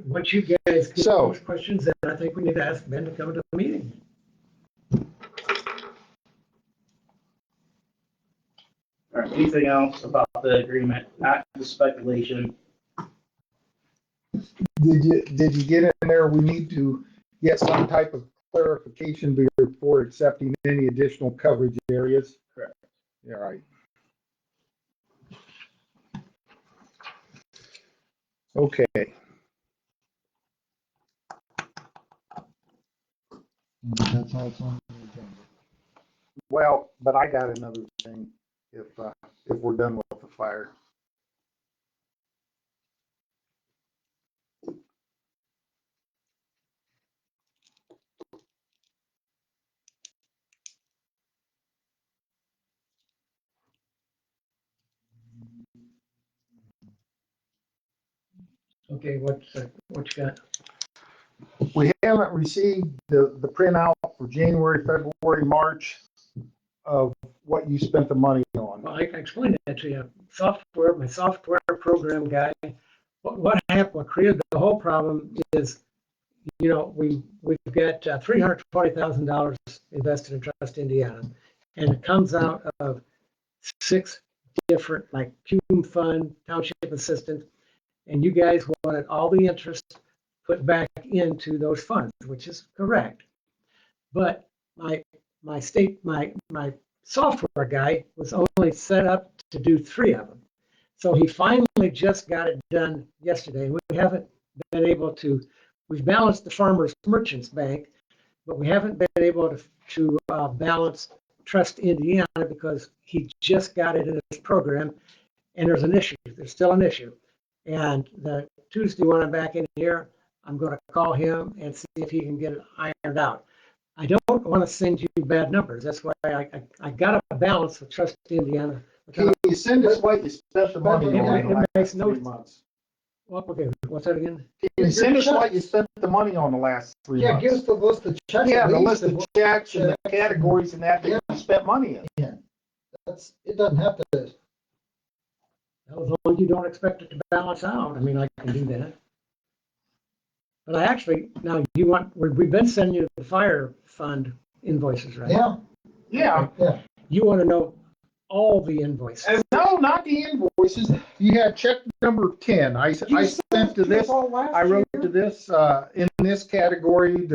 Once you guys get So- those questions, then I think we need to ask Ben to come to the meeting. All right, anything else about the agreement, not the speculation? Did you get in there? We need to get some type of clarification before accepting any additional coverage areas. Correct. Yeah, right. Okay. That's all it's on the agenda. Well, but I got another thing, if we're done with the fire. Okay, what you got? We haven't received the printout for January, February, March of what you spent the money on. Well, I explained that to you. My software program guy, what happened, what created the whole problem is, we've got $320,000 invested in Trust Indiana, and it comes out of 6 different, like Cume Fund, Township Assistant, and you guys wanted all the interest put back into those funds, which is correct. But my software guy was only set up to do 3 of them. So he finally just got it done yesterday. We haven't been able to, we've balanced the Farmers Merchants Bank, but we haven't been able to balance Trust Indiana because he just got it in his program, and there's an issue. There's still an issue. And the Tuesday when I'm back in here, I'm going to call him and see if he can get it ironed out. I don't want to send you bad numbers. That's why I got a balance with Trust Indiana. Can you send us what you spent the money on in the It makes last no- 3 months? Well, okay, what's that again? Can you send us what you spent the money on the last 3 Yeah, months? give us the list of checks. Yeah, at the least, list of checks and the categories and that you spent money in. It doesn't have to, As long as you don't expect it to balance out, I mean, I can do that. But I actually, now you want, we've been sending you the fire fund invoices, right? yeah, Yeah. yeah. You want to know all the invoices. No, not the invoices. You had check number 10. I sent to this, I wrote to this, in this category,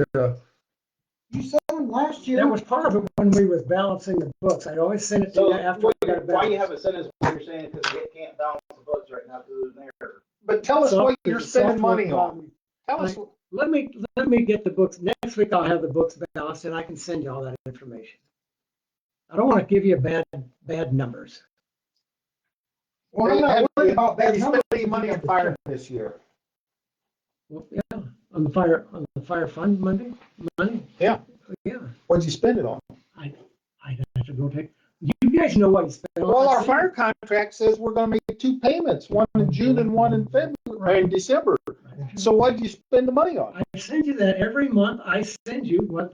You sent them last year. That was part of it when we was balancing the books. I'd always send it to you So after I got it why you balanced. haven't sent us what you're saying, because we can't balance the books right now because of an error. but tell us So- what you're spending money on. Tell us, Let me get the books. Next week I'll have the books balanced and I can send you all that information. I don't want to give you bad numbers. Well, I'm not worried about have that. you spent any money on fire this year? Well, yeah, on the fire fund money. Yeah. Yeah, What'd you spend it on? I have to go take. You guys know what you spent. on Well, our this. fire contract says we're gonna make 2 payments, one in June and one in February, in December. So what'd you spend the money on? I send you that every month. I send you what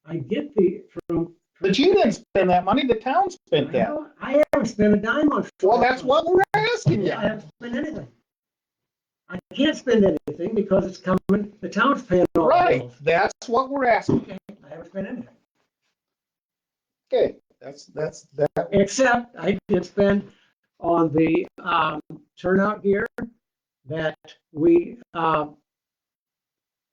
I get from. But you didn't spend that money, the town spent that. I haven't spent a dime on. Well, that's what we're asking you. I haven't spent anything. I can't spend anything because it's coming, the town's paying all the Right, bills. that's what we're asking. Okay, I haven't spent anything. Okay, that's that. Except I did spend on the turnout gear that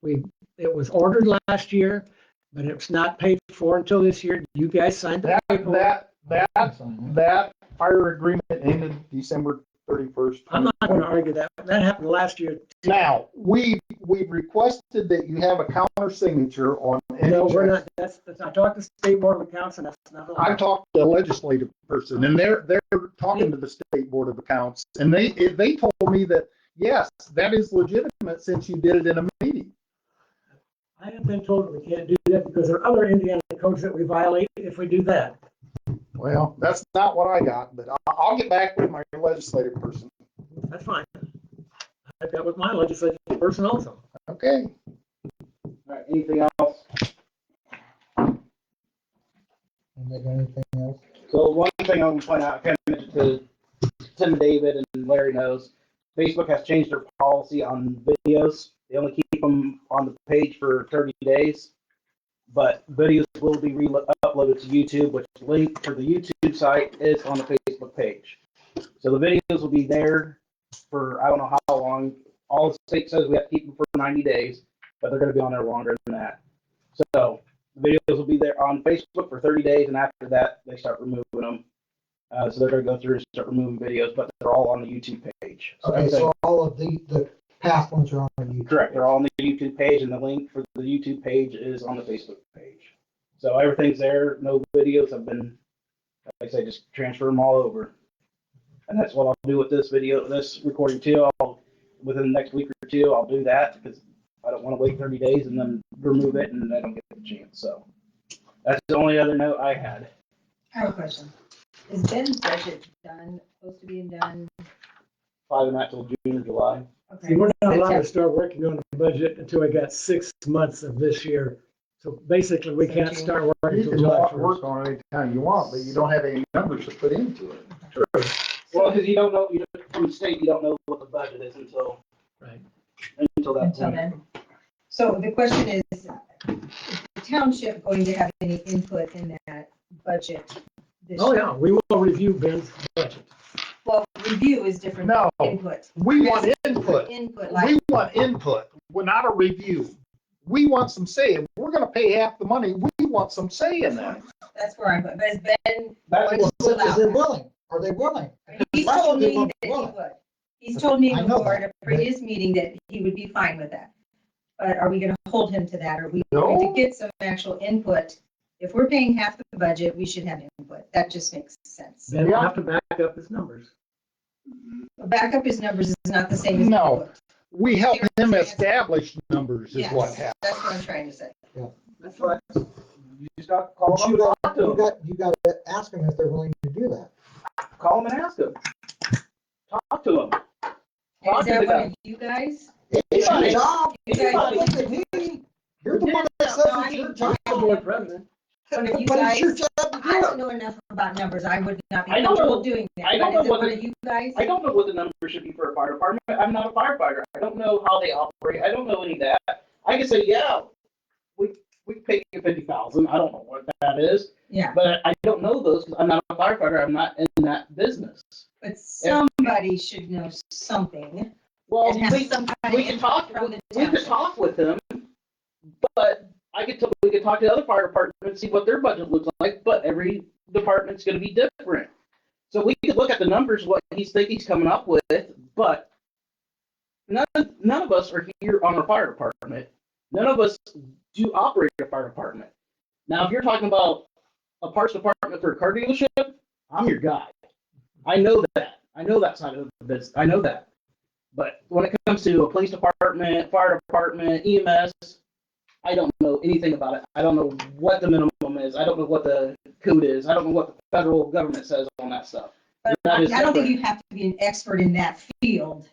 it was ordered last year, but it was not paid for until this year. You guys signed the paperwork. That fire agreement ended December 31st. I'm not going to argue that. That happened last year. Now, we've requested that you have a counter signature on any No, we're checks. not. That's I talked to State Board of Accounts, and that's not allowed. I talked to a legislative person, and they're talking to the State Board of Accounts, and they told me that, yes, that is legitimate since you did it in a meeting. I have been told we can't do that because there are other Indiana codes that we violate if we do that. Well, that's not what I got, but I'll get back with my legislative person. That's fine. I've got with my legislative person also. Okay. All right, anything else? Anything else? So one thing I want to point out, I kind of mentioned to Tim and David and Larry knows, Facebook has changed their policy on videos. They only keep them on the page for 30 days, but videos will be uploaded to YouTube, which the link for the YouTube site is on the Facebook page. So the videos will be there for, I don't know how long. All the state says we have to keep them for 90 days, but they're going to be on there longer than that. So the videos will be there on Facebook for 30 days, and after that, they start removing them. So they're going to go through and start removing videos, but they're all on the YouTube page. So Okay, everything- so all of the past ones are on YouTube. correct. They're all on the YouTube page, and the link for the YouTube page is on the Facebook page. So everything's there. No videos have been, like I say, just transfer them all over. And that's what I'll do with this video, this recording too. Within the next week or two, I'll do that because I don't want to wait 30 days and then remove it and I don't get the chance. So that's the only other note I had. I have a question. Is Ben's budget done, supposed to be done? Probably not till June or July. Okay. See, we're not allowed to start working on the budget until we got 6 months of this year. So basically, we can't start working You until can July work 1st. on it anytime you want, but you don't have any numbers to put into it. Well, because you don't know, from the state, you don't know what the budget is until Right. that Until point. then. So the question is, is the township going to have any input in that budget this Oh, year? yeah, we will review Ben's budget. Well, review is different No. than input. We want input. Input, We like, want input. We're not a review. We want some say. If we're gonna pay half the money, we want some say in that. that's where I'm, but is Ben That's going what- to allow Is they that? willing? Are they willing? He's Last told year me they that he weren't would. He's told me I know before at a that, but- previous meeting that he would be fine with that. But are we gonna hold him to that? Are we going No. to get some actual input? If we're paying half the budget, we should have input. That just makes sense. Ben will have to back up his numbers. Backup his numbers is not the same as No. input. We help him establish numbers is what Yes, happens. that's what I'm trying to say. That's right. You just got to call But them and talk to them. you got to ask them if they're willing to do that. Call them and ask them. Talk to them. And is that one of you guys? It's your Anybody. job. You You're guys- not looking at me. You're the one that says No, I it's your mean- job. The board president. One of you But it's your guys? job to I do don't it. know enough about numbers. I would not be I don't comfortable know- doing that. I don't But know is it what one the- of you guys? I don't know what the number should be for a fire department. I'm not a firefighter. I don't know how they operate. I don't know any of that. I can say, yeah, we pay you 50,000. I don't know what that is, Yeah, but I don't know those because I'm not a firefighter. I'm not in that business. but somebody should know something Well, and have we some kind we of can input talk. from the We could township. talk with them, but we could talk to the other fire departments and see what their budget looks like. But every department's going to be different. So we could look at the numbers, what he's thinking he's coming up with, but none of us are here on our fire department. None of us do operate a fire department. Now, if you're talking about a parts department for a car dealership, I'm your guy. I know that. I know that side of the business. I know that. But when it comes to a police department, fire department, EMS, I don't know anything about it. I don't know what the minimum is. I don't know what the code is. I don't know what the federal government says on that stuff. But That I is don't think different. you have to be an expert in that field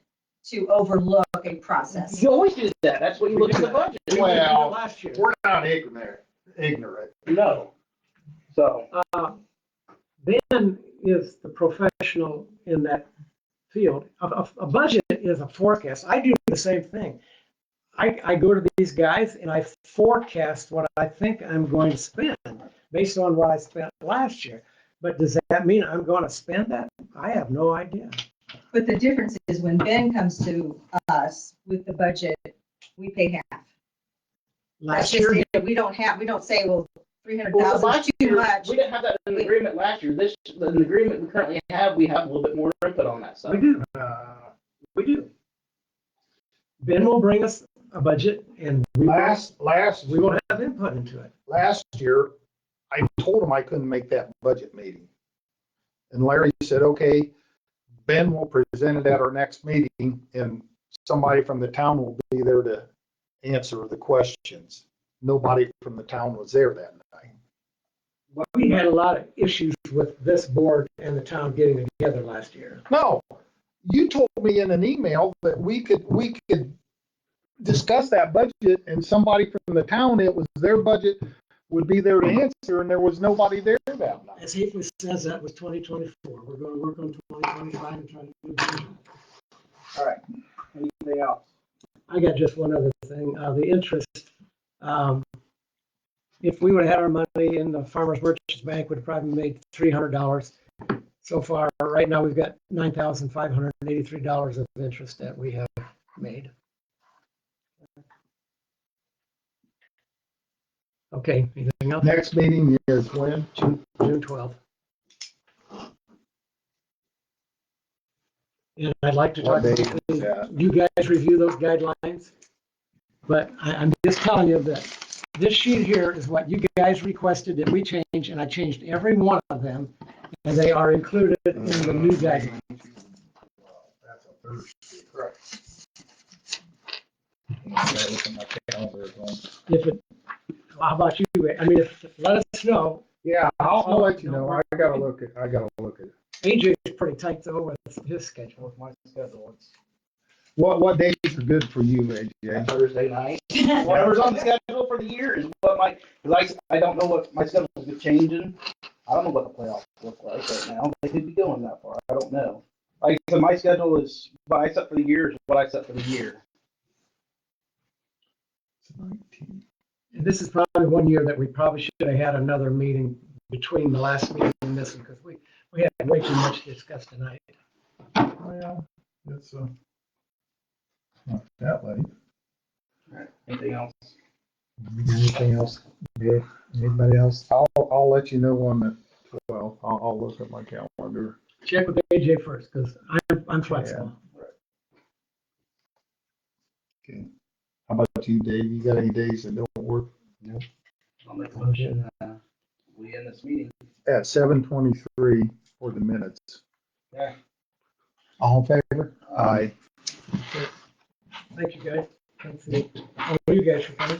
to overlook a process. You always do that. That's what you look at the budget. We did it Well, last year. We're not ignorant. No. So, Ben is the professional in that field. A budget is a forecast. I do the same thing. I go to these guys and I forecast what I think I'm going to spend based on what I spent last year. But does that mean I'm going to spend that? I have no idea. But the difference is when Ben comes to us with the budget, we pay half. Last That's just year, it. We don't say, well, well, 300,000 last is too year, much. we didn't have that in the agreement last year. In the agreement we currently have, we have a little bit more input on that stuff. we do. We do. Ben will bring us a budget and we will have input into it. Last year, I told him I couldn't make that budget meeting. And Larry said, okay, Ben will present it at our next meeting and somebody from the town will be there to answer the questions. Nobody from the town was there that night. We had a lot of issues with this board and the town getting together last year. No, you told me in an email that we could discuss that budget and somebody from the town, it was their budget, would be there to answer, and there was nobody there that night. As he says, that was 2024. We're going to work on 2025 and try to do better. All right. Anything else? I got just one other thing, the interest. If we would have had our money in the Farmers Merchants Bank, we'd have probably made $300 so far. Right now, we've got $9,583 of interest that we have made. Okay, anything else? Next meeting is when? June 12th. And I'd like to talk, What day is that? you guys review those guidelines. But I'm just telling you that this sheet here is what you guys requested that we change, and I changed every one of them, and they are included in the new guidelines. That's a Thursday, correct. I gotta look at my calendar again. If it, how about you? I mean, let us know. Yeah, I'll let you know. I gotta look at it. AJ is pretty tight though with his schedule. With my schedule, it's What days are good for you, AJ? Thursday night. Whatever's on the schedule for the year is what I don't know what my schedule is changing. I don't know what the playoffs look like right now. They could be going that far. I don't know. Like, so my schedule is, what I set for the year is what I set for the year. And this is probably one year that we probably should have had another meeting between the last meeting and this one, because we had way too much discussed tonight. Well, it's not that late. All right. Anything else? Anything else? Yeah. Anybody else? I'll let you know on the 12th. I'll look at my calendar. Check with AJ first, because I'm flexible. Okay. How about you, Dave? You got any days that don't work? I'll make a motion. We end this meeting. At 7:23 for the minutes. Yeah. All in favor? Aye. Thank you, guys. Thanks, Nate. Oh, you guys for coming.